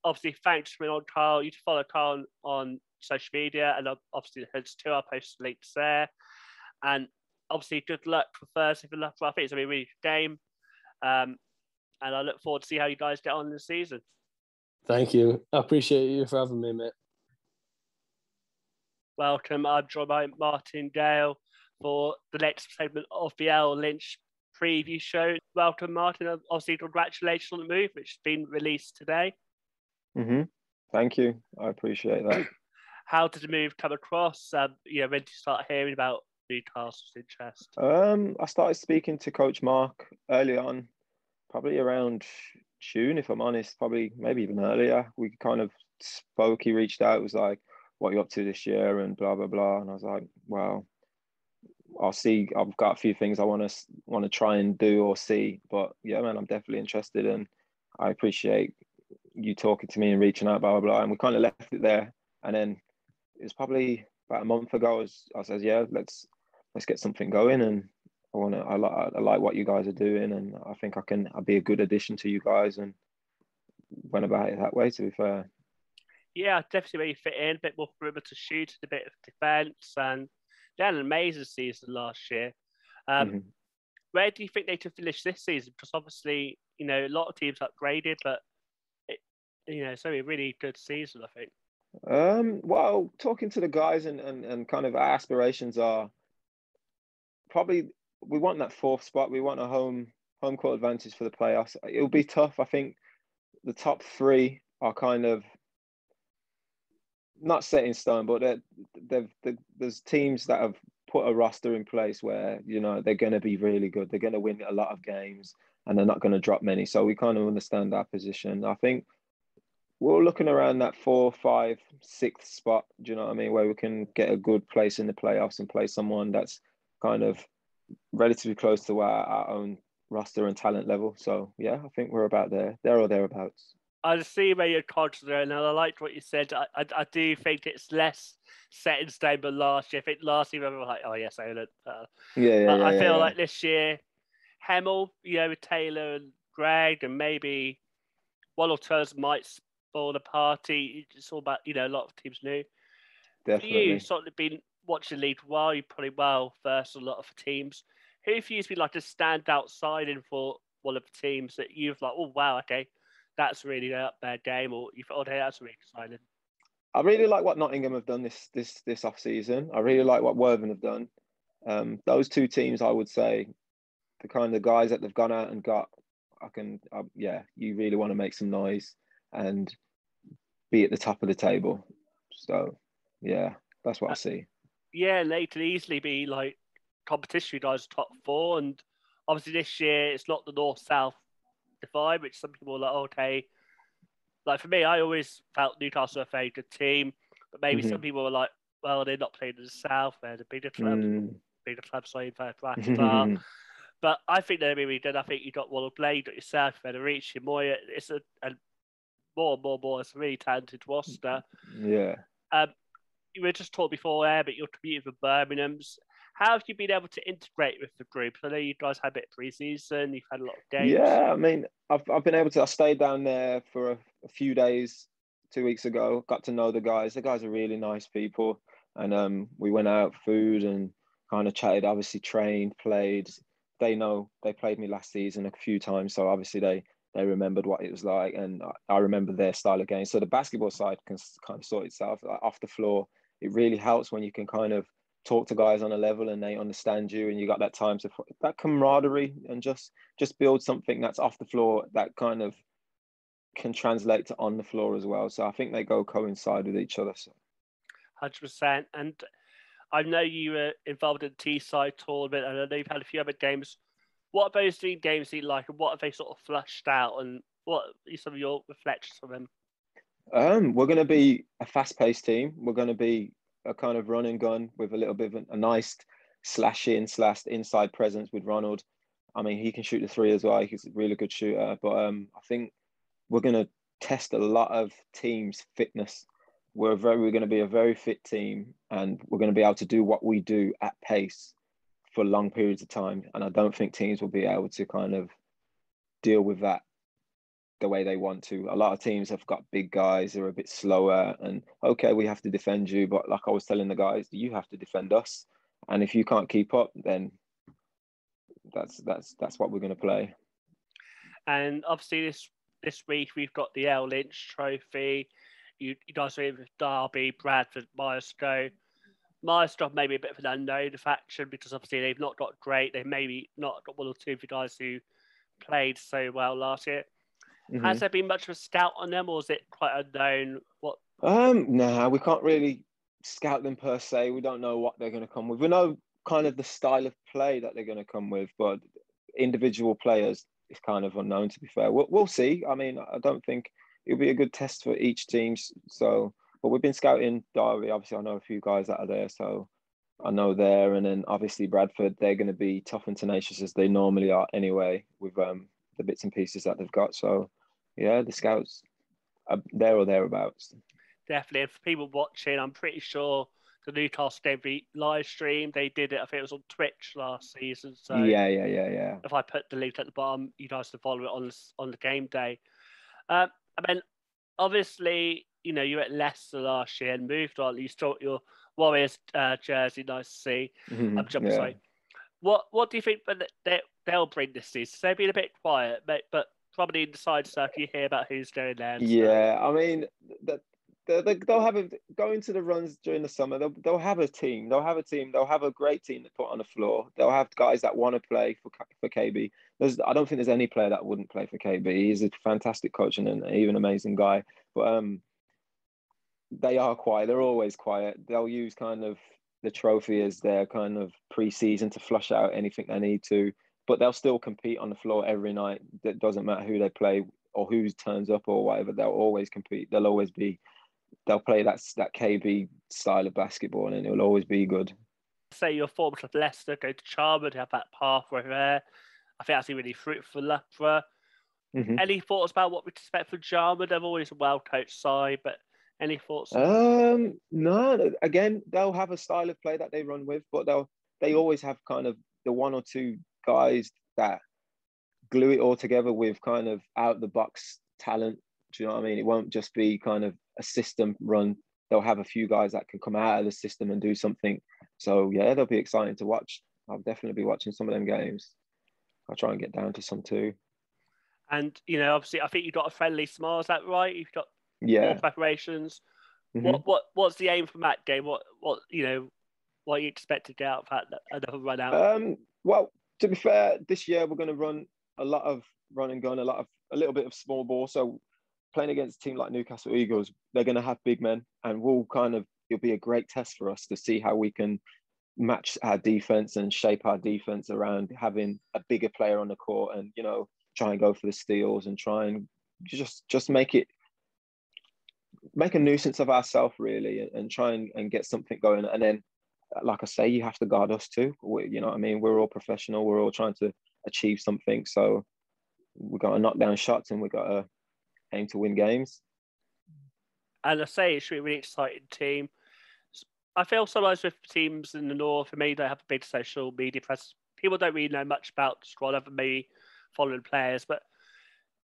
Obviously, thanks for being on, Carl. You can follow Carl on social media, and obviously the Hoods too. I'll post links there. And obviously, good luck for Thursday. I think it's going to be a really good game. And I look forward to see how you guys get on in the season. Thank you. I appreciate you for having me, mate. Welcome. I'm joined by Martin Gale for the next segment of the LLYNCH preview show. Welcome, Martin. Obviously, congratulations on the move, which has been released today. Thank you. I appreciate that. How did the move come across? When did you start hearing about Newcastle's interest? I started speaking to Coach Mark early on, probably around June, if I'm honest, maybe even earlier. We kind of spoke. He reached out, was like, "What are you up to this year?" and blah blah blah. And I was like, "Well, I'll see. I've got a few things I want to try and do or see, but yeah, man, I'm definitely interested, and I appreciate you talking to me and reaching out, blah blah blah." And we kind of left it there. And then it was probably about a month ago. I said, "Yeah, let's get something going." And I like what you guys are doing, and I think I'll be a good addition to you guys, and went about it that way, to be fair. Yeah, definitely where you fit in, a bit more perimeter shoot, a bit of defence, and they had an amazing season last year. Where do you think they could finish this season? Because obviously, a lot of teams upgraded, but it's only a really good season, I think. Well, talking to the guys and kind of our aspirations are probably, we want that fourth spot. We want a home court advantage for the playoffs. It'll be tough. I think the top three are kind of not set in stone, but there's teams that have put a roster in place where, they're going to be really good. They're going to win a lot of games, and they're not going to drop many. So we kind of understand our position. I think we're looking around that 4th, 5th, 6th spot, do you know what I mean, where we can get a good place in the playoffs and play someone that's kind of relatively close to our own roster and talent level. So, yeah, I think we're about there or thereabouts. I see where you're concentrating, and I liked what you said. I do think it's less set in stone than last year. I think last year we were like, oh yes, Solent. I feel like this year, HEMEL, with Taylor and Greg, and maybe one or two others might spoil the party. It's all about, a lot of teams new. Definitely. For you, sort of been watching the league for a while, you probably versed a lot of teams. Who for you has been like a standout signing for one of the teams that you've like, oh wow, okay, that's really up their game, or you thought, oh, hey, that's a really exciting. I really like what Nottingham have done this off season. I really like what Worthing have done. Those two teams, I would say, the kind of guys that they've gone out and got. You really want to make some noise and be at the top of the table. So, yeah, that's what I see. Yeah, and they could easily be like competition guys top four, and obviously this year it's not the north-south divide, which some people are like, okay. Like for me, I always felt Newcastle were a very good team, but maybe some people were like, well, they're not playing in the south, they're the bigger clubs, so But I think they're really good. I think you got Waller Blade, you got yourself, you had Reach, Moya. It's a more. It's a really talented roster. Yeah. You were just talking before there, but you're commuting for Birmingham's. How have you been able to integrate with the group? I know you guys had a bit of pre-season, you've had a lot of games. Yeah, I mean, I've been able to. I stayed down there for a few days 2 weeks ago. Got to know the guys. The guys are really nice people, and we went out, food, and kind of chatted. Obviously, trained, played. They know they played me last season a few times, so obviously they remembered what it was like, and I remember their style of game. So the basketball side can kind of sort itself. Like off the floor, it really helps when you can kind of talk to guys on a level and they understand you, and you got that time to that camaraderie and just build something that's off the floor that kind of can translate to on the floor as well. So I think they coincide with each other. So 100%. And I know you were involved in the Teesside tournament, and I know you've had a few other games. What are those three games you like, and what have they sort of flushed out, and what are some of your reflections on them? We're going to be a fast-paced team. We're going to be a kind of run and gun with a little bit of a nice /inside presence with Ronald. I mean, he can shoot the three as well. He's a really good shooter. But I think we're going to test a lot of teams' fitness. We're going to be a very fit team, and we're going to be able to do what we do at pace for long periods of time. And I don't think teams will be able to kind of deal with that the way they want to. A lot of teams have got big guys who are a bit slower, and okay, we have to defend you, but like I was telling the guys, you have to defend us, and if you can't keep up, then that's what we're going to play. And obviously this week we've got the LLYNCH Trophy. You guys are in with Derby, Bradford, Milestone. Milestone maybe a bit of an unknown faction because obviously they've not got great. They've maybe not got one or two of the guys who played so well last year. Has there been much of a scout on them, or is it quite unknown? No, we can't really scout them per se. We don't know what they're going to come with. We know kind of the style of play that they're going to come with, but individual players is kind of unknown, to be fair. We'll see. I mean, I don't think it'll be a good test for each team. So, but we've been scouting Derby. Obviously, I know a few guys that are there, so I know there. And then obviously Bradford, they're going to be tough and tenacious as they normally are anyway, with the bits and pieces that they've got. So, yeah, the scouts are there or thereabouts. Definitely. And for people watching, I'm pretty sure the Newcastle game live stream, they did it, I think it was on Twitch last season. So yeah. If I put the link at the bottom, you guys can follow it on the game day. I mean, obviously, you were at Leicester last year and moved on. You still your Warriors jersey, nice to see. I'm jumping, sorry. What do you think they'll bring this season? They've been a bit quiet, but probably inside stuff you hear about who's going there. Yeah, I mean, they'll have going to the runs during the summer. They'll have a team. They'll have a great team to put on the floor. They'll have guys that want to play for KB. I don't think there's any player that wouldn't play for KB. He's a fantastic coach and an even amazing guy. But they are quiet. They're always quiet. They'll use kind of the trophy as their kind of pre-season to flush out anything they need to. But they'll still compete on the floor every night. It doesn't matter who they play or who turns up or whatever. They'll always compete. They'll play that KB style of basketball, and it will always be good. Say your former club Leicester go to Charlton, have that pathway there. I think that's really fruitful for Loughborough. Any thoughts about what we expect from Jarman? They're always a well-coached side, but any thoughts? No. Again, they'll have a style of play that they run with, but they always have kind of the one or two guys that glue it all together with kind of out-the-box talent. Do you know what I mean? It won't just be kind of a system run. They'll have a few guys that can come out of the system and do something. So, yeah, they'll be exciting to watch. I'll definitely be watching some of them games. I'll try and get down to some too. And, obviously, I think you've got a friendly tomorrow. Is that right? You've got more preparations. What's the aim from that game? What you expect to get out of that another run out? Well, to be fair, this year we're going to run a lot of run and gun, a little bit of small ball. So playing against a team like Newcastle Eagles, they're going to have big men, and it'll be a great test for us to see how we can match our defense and shape our defense around having a bigger player on the court, and try and go for the steals and try and just make a nuisance of ourselves really, and try and get something going. And then, like I say, you have to guard us too. You know what I mean? We're all professional. We're all trying to achieve something. So we've got to knock down shots, and we've got to aim to win games. And I say it should be a really exciting team. I feel sometimes with teams in the north, for me, they have a big social media presence. People don't really know much about the squad other than maybe following players. But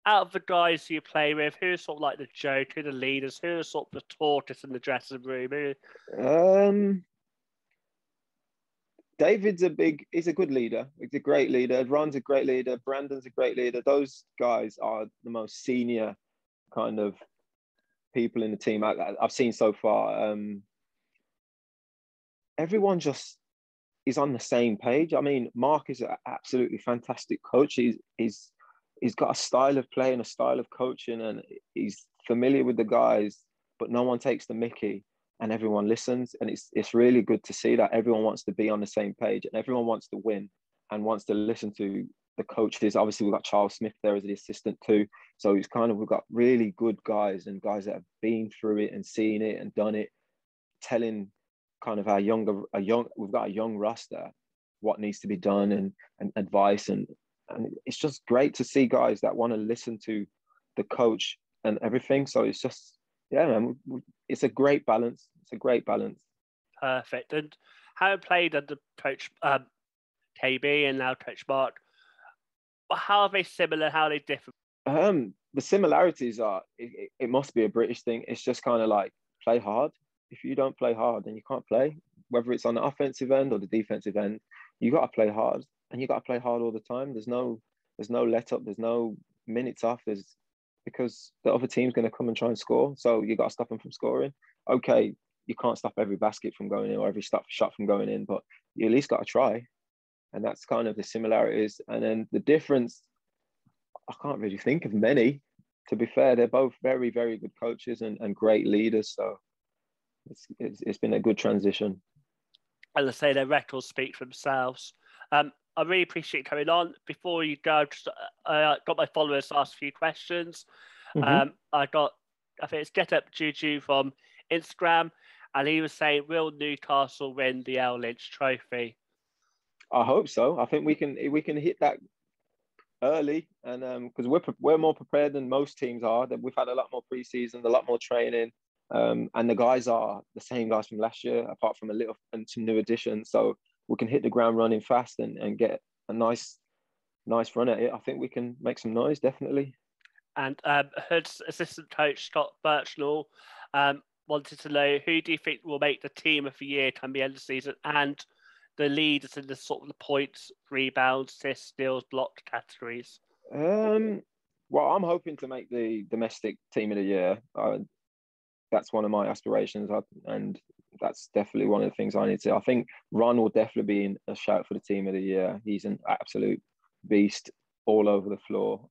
out of the guys you play with, who's sort of like the joke, who are the leaders, who are sort of the tortoise in the dressing room? David's he's a good leader. He's a great leader. Ron's a great leader. Brandon's a great leader. Those guys are the most senior kind of people in the team I've seen so far. Everyone just is on the same page. I mean, Mark is an absolutely fantastic coach. He's got a style of play and a style of coaching, and he's familiar with the guys, but no one takes the mickey, and everyone listens. And it's really good to see that everyone wants to be on the same page, and everyone wants to win and wants to listen to the coaches. Obviously, we've got Charles Smith there as the assistant too. So we've got really good guys, and guys that have been through it and seen it and done it, telling kind of we've got a young roster what needs to be done, and advice, and it's just great to see guys that want to listen to the coach and everything. So it's just, man, it's a great balance. Perfect. And having played under Coach KB and now Coach Mark, how are they similar? How are they different? The similarities are, it must be a British thing. It's just kind of like, play hard. If you don't play hard, then you can't play. Whether it's on the offensive end or the defensive end, you got to play hard, and you got to play hard all the time. There's no let up. There's no minutes off. Because the other team's going to come and try and score. So you got to stop them from scoring. Okay, you can't stop every basket from going in or every shot from going in, but you at least got to try. And that's kind of the similarities. And then the difference, I can't really think of many. To be fair, they're both very, very good coaches and great leaders. So it's been a good transition. As I say, their records speak for themselves. I really appreciate you coming on. Before you go, I got my followers to ask a few questions. I think it's Get Up Juju from Instagram, and he was saying, will Newcastle win the LLYNCH Trophy? I hope so. I think we can hit that early, and because we're more prepared than most teams are. That we've had a lot more preseason, a lot more training, and the guys are the same guys from last year, apart from some new additions. So we can hit the ground running fast and get a nice run at it. I think we can make some noise, definitely. And Hood's assistant coach Scott Birchnall wanted to know, who do you think will make the team of the year come the end of the season, and the leaders in the sort of the points, rebounds, assists, steals, blocked categories? Well, I'm hoping to make the domestic team of the year. That's one of my aspirations, and that's definitely one of the things I need to. I think Ron will definitely be in a shout for the team of the year. He's an absolute beast all over the floor.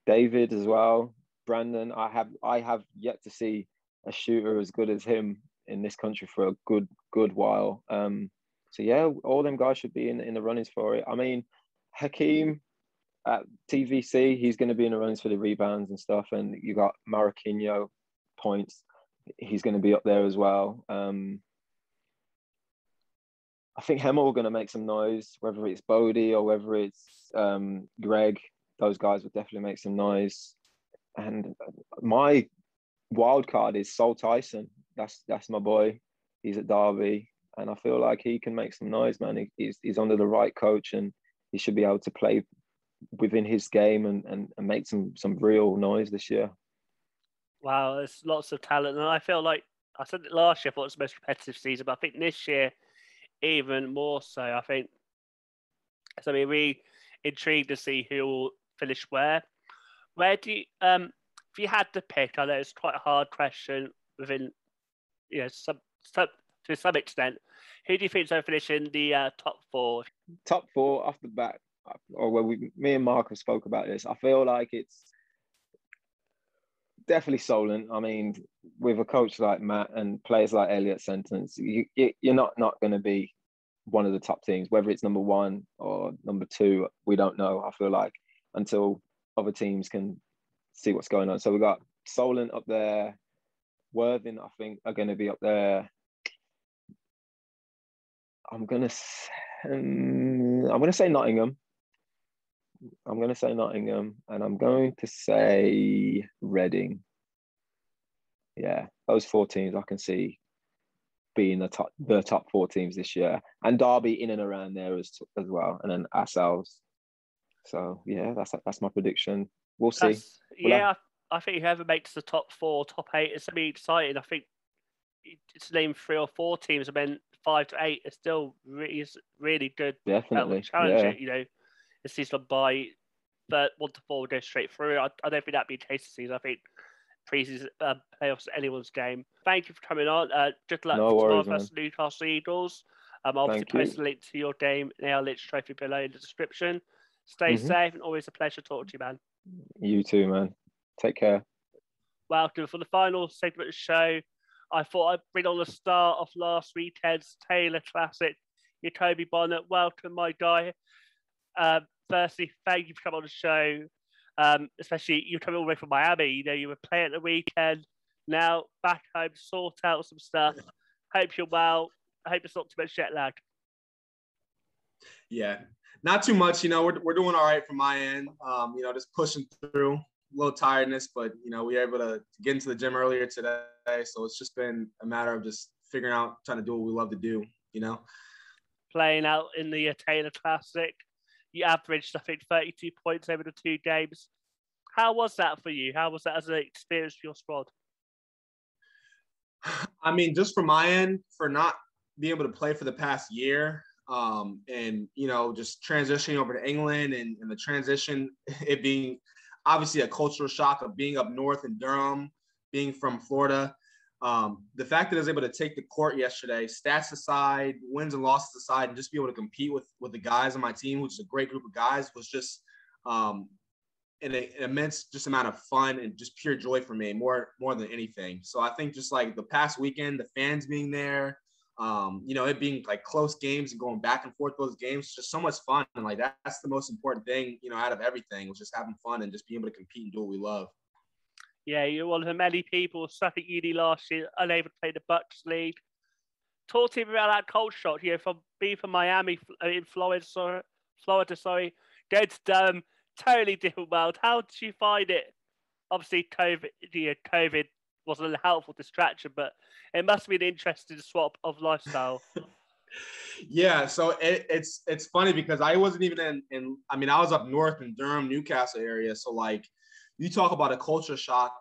David as well. Brandon, I have yet to see a shooter as good as him in this country for a good while. So yeah, all them guys should be in the runnings for it. I mean, Hakeem at TVC, he's going to be in the runnings for the rebounds and stuff. And you got Maraquinho points. He's going to be up there as well. I think HEMEL are going to make some noise, whether it's Bodie or whether it's Greg. those guys would definitely make some noise. And my wild card is Sol Tyson. That's my boy. He's at Derby, and I feel like he can make some noise, man. He's under the right coach, and he should be able to play within his game and make some real noise this year. Wow, there's lots of talent, and I feel like I said it last year. I thought it was the most competitive season, but I think this year even more so. I think so. We're really intrigued to see who will finish where. Where do you, if you had to pick? I know it's quite a hard question within, you know, to some extent. Who do you think is going to finish in the top four? Top four off the bat, or me and Mark have spoke about this. I feel like it's definitely Solent. I mean, with a coach like Matt and players like Elliot Sentence, you're not going to be one of the top teams. Whether it's number one or number two, we don't know. I feel like until other teams can see what's going on. So we got Solent up there. Worthing, I think, are going to be up there. I'm gonna say Nottingham. I'm going to say Nottingham, and I'm going to say Reading. Yeah, those four teams I can see being the top four teams this year, and Derby in and around there as well, and then ourselves. So yeah, that's my prediction. We'll see. I think whoever makes the top four, top eight is going to be exciting. I think it's named 3 or 4 teams, and then 5 to 8 is still really good. Definitely, challenge yeah. it. You know, the season by 1 to 4 will go straight through. I don't think that'd be the case this season. I think preseason playoffs anyone's game. Thank you for coming on. Just like no worries, man. Newcastle Eagles. Obviously post a link to your game, the LLYNCH Trophy, below in the description. Stay safe, and always a pleasure talking to you, man. You too, man. Take care. Welcome for the final segment of the show. I thought I'd bring on the star of last weekend's Taylor Classic, JAKOBI Bonnet. Welcome, my guy. Firstly, thank you for coming on the show. Especially you coming all the way from Miami. You know, you were playing at the weekend. Now back home, sort out some stuff. Hope you're well. I hope it's not too much jet lag. Yeah, not too much. You know, we're doing all right from my end. You know, just pushing through. A little tiredness, but you know, we were able to get into the gym earlier today. So it's just been a matter of just figuring out, trying to do what we love to do. You know, playing out in the Taylor Classic, you averaged, I think, 32 points over the 2 games. How was that for you? How was that as an experience for your squad? I mean, just from my end, for not being able to play for the past year, and you know, just transitioning over to England and the transition, it being obviously a cultural shock of being up north in Durham, being from Florida. The fact that I was able to take the court yesterday, stats aside, wins and losses aside, and just be able to compete with the guys on my team, which is a great group of guys, was just an immense just amount of fun and just pure joy for me, more than anything. So I think just like the past weekend, the fans being there, you know, it being like close games and going back and forth those games, just so much fun. And like that's the most important thing, you know, out of everything, was just having fun and just being able to compete and do what we love. Yeah, you're one of the many people stuck at uni last year, unable to play the Bucks League. Talk to me about that culture shock, you know, from being from Miami in Florida, going to Durham, totally different world. How did you find it? Obviously, COVID wasn't a helpful distraction, but it must be an interesting swap of lifestyle. Yeah, so it's funny because I wasn't even in I mean, I was up north in Durham, Newcastle area. So like, you talk about a culture shock,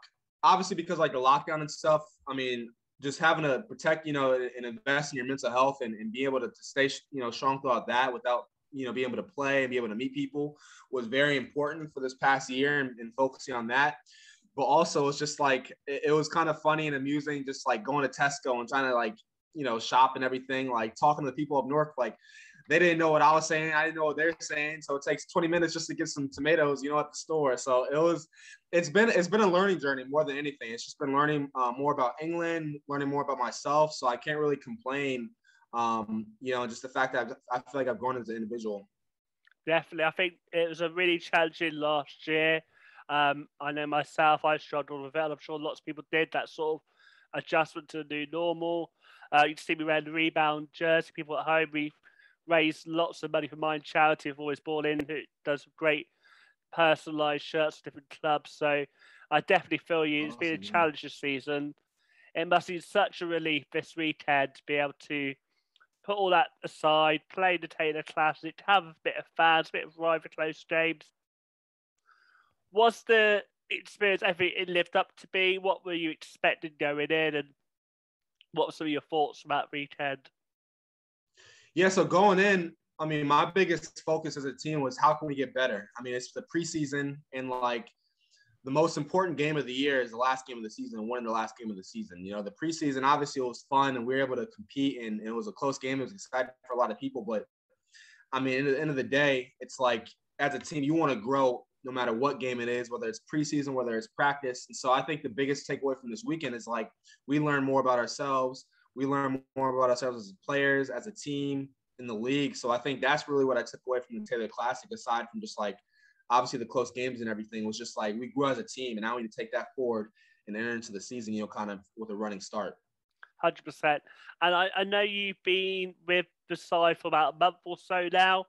obviously because like the lockdown and stuff. I mean, just having to protect, you know, and invest in your mental health and be able to stay, you know, strong throughout that without, you know, being able to play and be able to meet people was very important for this past year and focusing on that. But also it's just like, it was kind of funny and amusing, just like going to Tesco and trying to like, you know, shop and everything, like talking to the people up north, like they didn't know what I was saying. I didn't know what they're saying. So it takes 20 minutes just to get some tomatoes, you know, at the store. So it's been a learning journey more than anything. It's just been learning more about England, learning more about myself. So I can't really complain, you know, just the fact that I feel like I've grown as an individual. Definitely. I think it was a really challenging last year. I know myself, I struggled with it. I'm sure lots of people did, that sort of adjustment to the new normal. You see me wearing the Rebound jersey. People at home, we've raised lots of money for Mind Charity. I've always bought in, who does great personalised shirts for different clubs. So I definitely feel you. It's been a Awesome, yeah. challenge this season. It must be such a relief this weekend to be able to put all that aside, play the Taylor Classic, have a bit of fans, a bit of rival close games. Was the experience everything it lived up to be? What were you expecting going in, and what were some of your thoughts from that weekend? Yeah, so going in, I mean, my biggest focus as a team was how can we get better? I mean, it's the preseason, and like the most important game of the year is the last game of the season and winning the last game of the season. You know, the preseason, obviously, it was fun and we were able to compete, and it was a close game. It was exciting for a lot of people. But, I mean, at the end of the day, it's like as a team, you want to grow no matter what game it is, whether it's preseason, whether it's practice. And so I think the biggest takeaway from this weekend is like we learn more about ourselves. We learn more about ourselves as players, as a team, in the league. So I think that's really what I took away from the Taylor Classic, aside from just like obviously the close games and everything, was just like we grew as a team, and now we need to take that forward and enter into the season, you know, kind of with a running start. 100%. And I know you've been with the side for about a month or so now.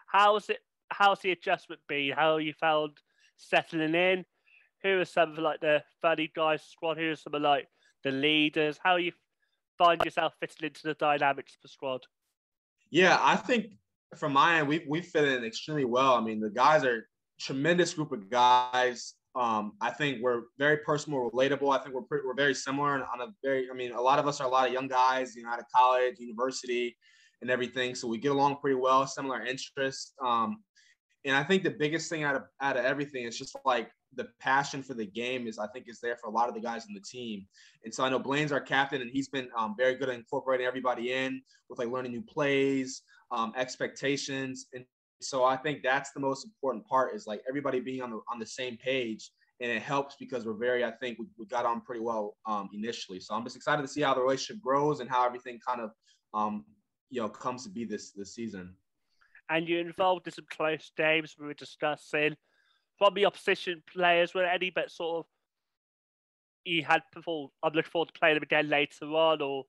How's the adjustment been? How have you found settling in? Who are some of like the funny guys squad? Who are some of like the leaders? How you find yourself fitting into the dynamics of the squad? Yeah, I think from my end, we fit in extremely well. I mean, the guys are a tremendous group of guys. I think we're very personal, relatable. I think we're very similar on a very. I mean, a lot of us are a lot of young guys, you know, out of college, university, and everything. So we get along pretty well. Similar interests. And I think the biggest thing out of everything is just like the passion for the game is there for a lot of the guys in the team. And so I know Blaine's our captain, and he's been very good at incorporating everybody in with like learning new plays, expectations. And so I think that's the most important part, is like everybody being on the same page. And it helps because I think we got on pretty well initially. So I'm just excited to see how the relationship grows and how everything kind of comes to be this season. And you're involved in some close games we were discussing. From the opposition players, were any but sort of you had before? I'm looking forward to playing them again later on, or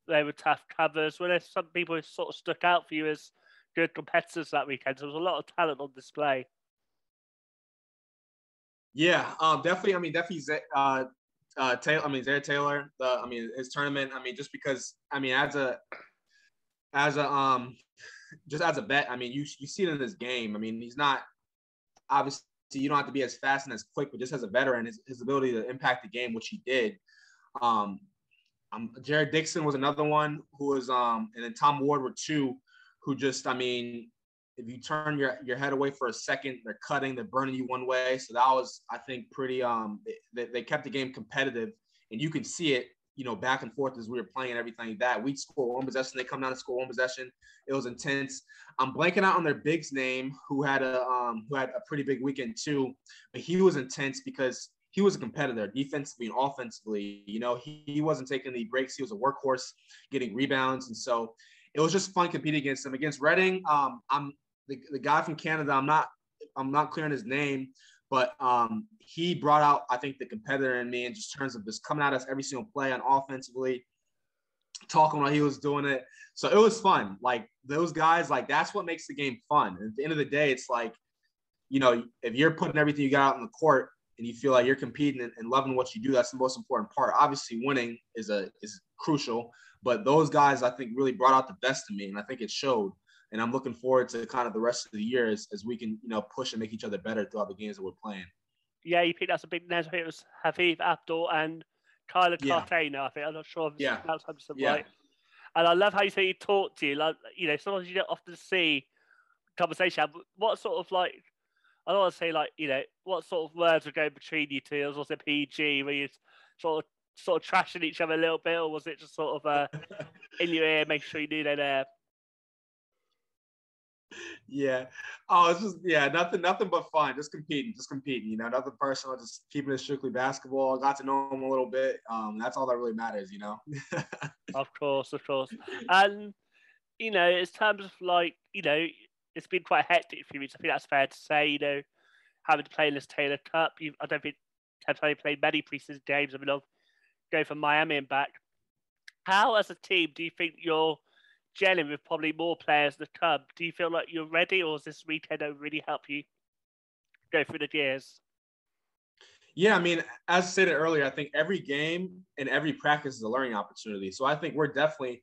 they were tough covers. Were there some people who sort of stuck out for you as good competitors that weekend? There was a lot of talent on display. Yeah, definitely. I mean, definitely. Taylor. I mean, Zaire Taylor. His tournament. I mean, just because. I mean, just as a bet. I mean, you see it in this game. I mean, he's not obviously. You don't have to be as fast and as quick, but just as a veteran, his ability to impact the game, which he did. Jared Dixon was another one who was, and then Tom Ward were two who just. I mean, if you turn your head away for a second, they're cutting, they're burning you one way. So that was, I think, pretty. They kept the game competitive, and you can see it, you know, back and forth as we were playing and everything like that. We'd score one possession, they come down and score one possession. It was intense. I'm blanking out on their big's name, who had a pretty big weekend too, but he was intense because he was a competitor, defensively and offensively. You know, he wasn't taking any breaks. He was a workhorse, getting rebounds, and so it was just fun competing against him. Against Reading, I'm the guy from Canada. I'm not clear on his name, but he brought out, I think, the competitor in me in just terms of just coming at us every single play on offensively, talking while he was doing it. So it was fun. Like those guys, like that's what makes the game fun. And at the end of the day, it's like, you know, if you're putting everything you got out in the court and you feel like you're competing and loving what you do, that's the most important part. Obviously, winning is crucial, but those guys, I think, really brought out the best in me, and I think it showed. And I'm looking forward to kind of the rest of the year as we can, you know, push and make each other better throughout the games that we're playing. Yeah, you picked up some big names. I think it was HAFEEZ, ABDUL, and Kyler Cartagena. I think I'm not sure if it's pronounced right. And I love how you say he talked to you. Like, you know, sometimes you don't often see conversation. What sort of like, I don't want to say like, you know, what sort of words were going between you two? Was it PG? Were you sort of trashing each other a little bit, or was it just sort of in your ear, make sure you knew they're there? Yeah. Oh, it's just nothing but fun. Just competing. You know, nothing personal. Just keeping it strictly basketball. I got to know him a little bit. That's all that really matters. You know. Of course. And you know, in terms of like, you know, it's been quite a hectic few weeks. I think that's fair to say. You know, having to play in this Taylor Cup. I don't think I've played many preseason games. I mean, I'll go from Miami and back. How, as a team, do you think you're gelling with probably more players to come? Do you feel like you're ready, or does this weekend really help you? go through the years? Yeah, I mean, as stated earlier, I think every game and every practice is a learning opportunity. So I think we're definitely,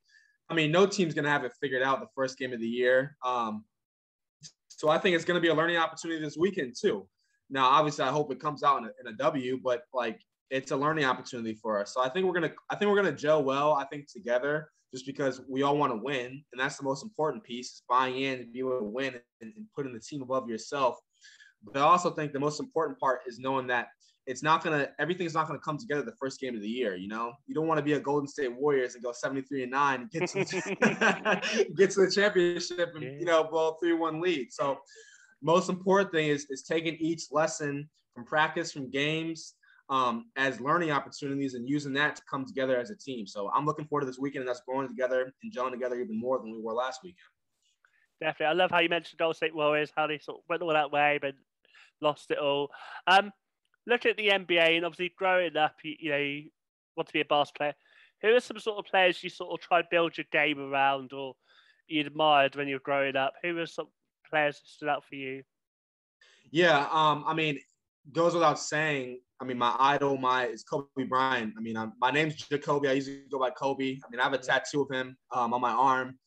I mean, no team's going to have it figured out the first game of the year. So I think it's going to be a learning opportunity this weekend too. Now, obviously, I hope it comes out in a W, but like it's a learning opportunity for us. So I think we're gonna gel well. I think together, just because we all want to win, and that's the most important piece: is buying in and be able to win and putting the team above yourself. But I also think the most important part is knowing that everything's not gonna come together the first game of the year. You know, you don't want to be a Golden State Warriors and go 73-9 and get to the championship and blow a 3-1 lead. So most important thing is taking each lesson from practice, from games, as learning opportunities and using that to come together as a team. So I'm looking forward to this weekend and us growing together and gelling together even more than we were last weekend. Definitely. I love how you mentioned Golden State Warriors, how they sort of went all that way but lost it all. Look at the NBA, and obviously growing up, you want to be a basketball player. Who are some sort of players you sort of try to build your game around or you admired when you were growing up? Who are some players that stood out for you? Yeah, I mean, goes without saying. I mean, my idol is Kobe Bryant. I mean, my name's JAKOBI. I usually go by Kobe. I mean, I have a tattoo of him on my arm.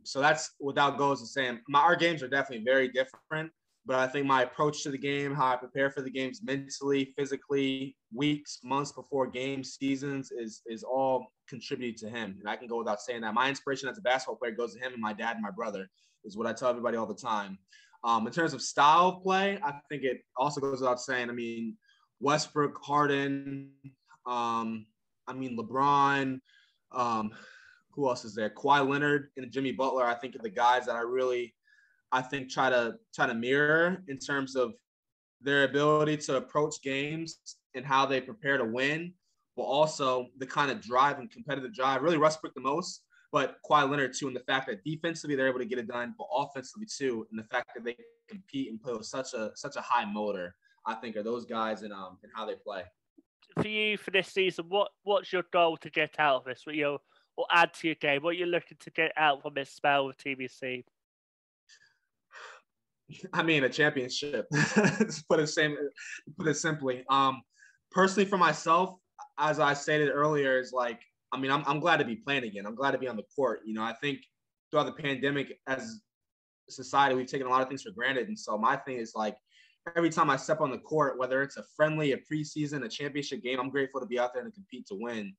So that's without goes to saying. Our games are definitely very different. But I think my approach to the game, how I prepare for the games mentally, physically, weeks, months before games, seasons, is all contributed to him. And I can go without saying that. My inspiration as a basketball player goes to him and my dad and my brother, is what I tell everybody all the time. In terms of style of play, I think it also goes without saying. I mean, Westbrook, Harden, LeBron, who else is there? Kawhi Leonard and Jimmy Butler, I think, are the guys that I think try to mirror in terms of their ability to approach games and how they prepare to win, but also the kind of drive and competitive drive. Really Westbrook the most, but Kawhi Leonard too, and the fact that defensively they're able to get it done, but offensively too, and the fact that they compete and play with such a high motor, I think are those guys and how they play. For you for this season, what's your goal to get out of this? Or add to your game? What you're looking to get out from this spell with TBC? I mean, a championship. To put it simply. Personally, for myself, as I stated earlier, is like, I mean, I'm glad to be playing again. I'm glad to be on the court. I think throughout the pandemic, as a society, we've taken a lot of things for granted. And so my thing is like, every time I step on the court, whether it's a friendly, a preseason, a championship game, I'm grateful to be out there and compete to win.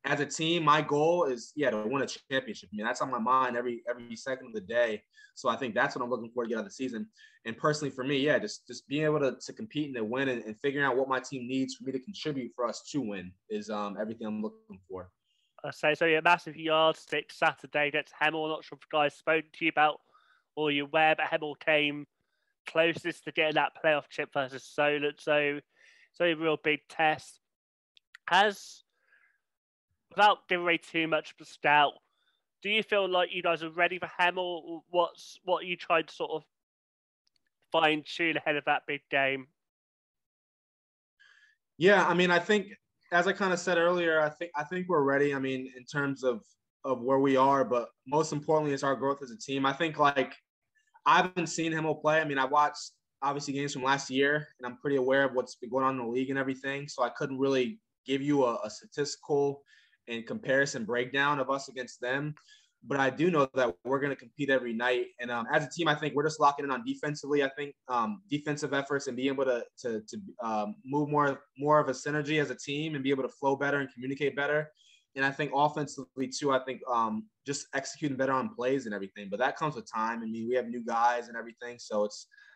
As a team, my goal is, to win a championship. I mean, that's on my mind every second of the day. So I think that's what I'm looking for to get out of the season. And personally for me, just being able to compete and to win and figuring out what my team needs for me to contribute for us to win is everything I'm looking for. So you're a massive yardstick Saturday against HEMEL. I'm not sure if guys spoke to you about or you're aware, but HEMEL came closest to getting that playoff chip versus SOLENT. So a real big test. Without giving away too much of a scout, do you feel like you guys are ready for HEMEL? Or what are you trying to sort of fine tune ahead of that big game? Yeah, I mean, I think, as I kind of said earlier, I think we're ready. I mean, in terms of where we are, but most importantly, it's our growth as a team. I think, like, I haven't seen HEMEL play. I mean, I watched obviously games from last year, and I'm pretty aware of what's been going on in the league and everything. So I couldn't really give you a statistical and comparison breakdown of us against them. But I do know that we're going to compete every night. And as a team, I think we're just locking in on defensively. I think defensive efforts and being able to move more of a synergy as a team and be able to flow better and communicate better. And I think offensively too, I think just executing better on plays and everything. But that comes with time. I mean, we have new guys and everything. So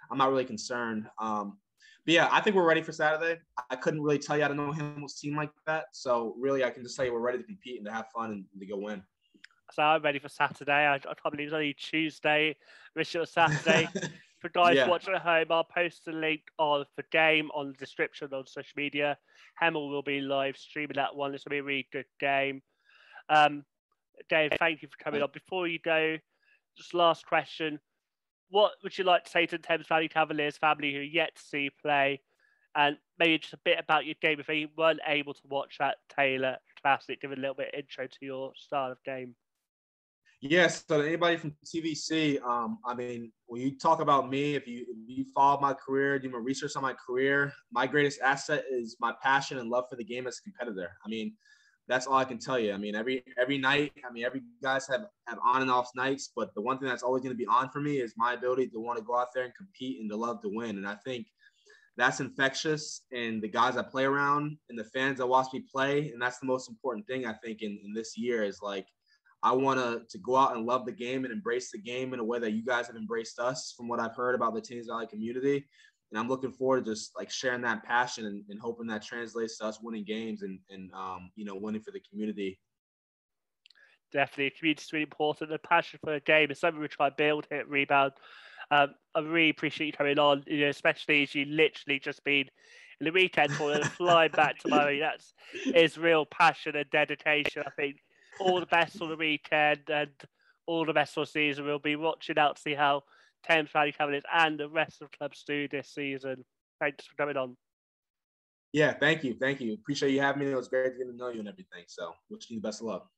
I'm not really concerned. But yeah, I think we're ready for Saturday. I couldn't really tell you, I don't know HEMEL's team like that. So really, I can just tell you we're ready to compete and to have fun and to go win. So I'm ready for Saturday. I can't believe it's only Tuesday. Wish it was Saturday. For guys watching at home, I'll post a link on the game on the description on social media. HEMEL will be live streaming that one. It's going to be a really good game. Dave, thank you for coming on. Before you go, just last question. What would you like to say to the Thames Valley Cavaliers family who are yet to see you play? And maybe just a bit about your game if they weren't able to watch that Taylor Classic. Give a little bit of intro to your style of game. Yes, so anybody from TVC, I mean, when you talk about me, if you follow my career, do my research on my career, my greatest asset is my passion and love for the game as a competitor. I mean, that's all I can tell you. I mean, every night, I mean, every guys have on and off nights, but the one thing that's always going to be on for me is my ability to want to go out there and compete and to love to win. And I think that's infectious in the guys I play around and the fans that watch me play. And that's the most important thing, I think, in this year is like, I want to go out and love the game and embrace the game in a way that you guys have embraced us from what I've heard about the Teams Valley community. And I'm looking forward to just like sharing that passion and hoping that translates to us winning games and you know, winning for the community. Definitely, community is really important. The passion for the game is something we try to build here at Rebound. I really appreciate you coming on, you know, especially as you literally just been in the weekend tournament and flying back tomorrow. That's is real passion and dedication. I think all the best on the weekend and all the best for the season. We'll be watching out to see how Thames Valley Cavaliers and the rest of the clubs do this season. Thanks for coming on. Yeah, thank you. Appreciate you having me. It was great to get to know you and everything. So, wishing you the best of luck.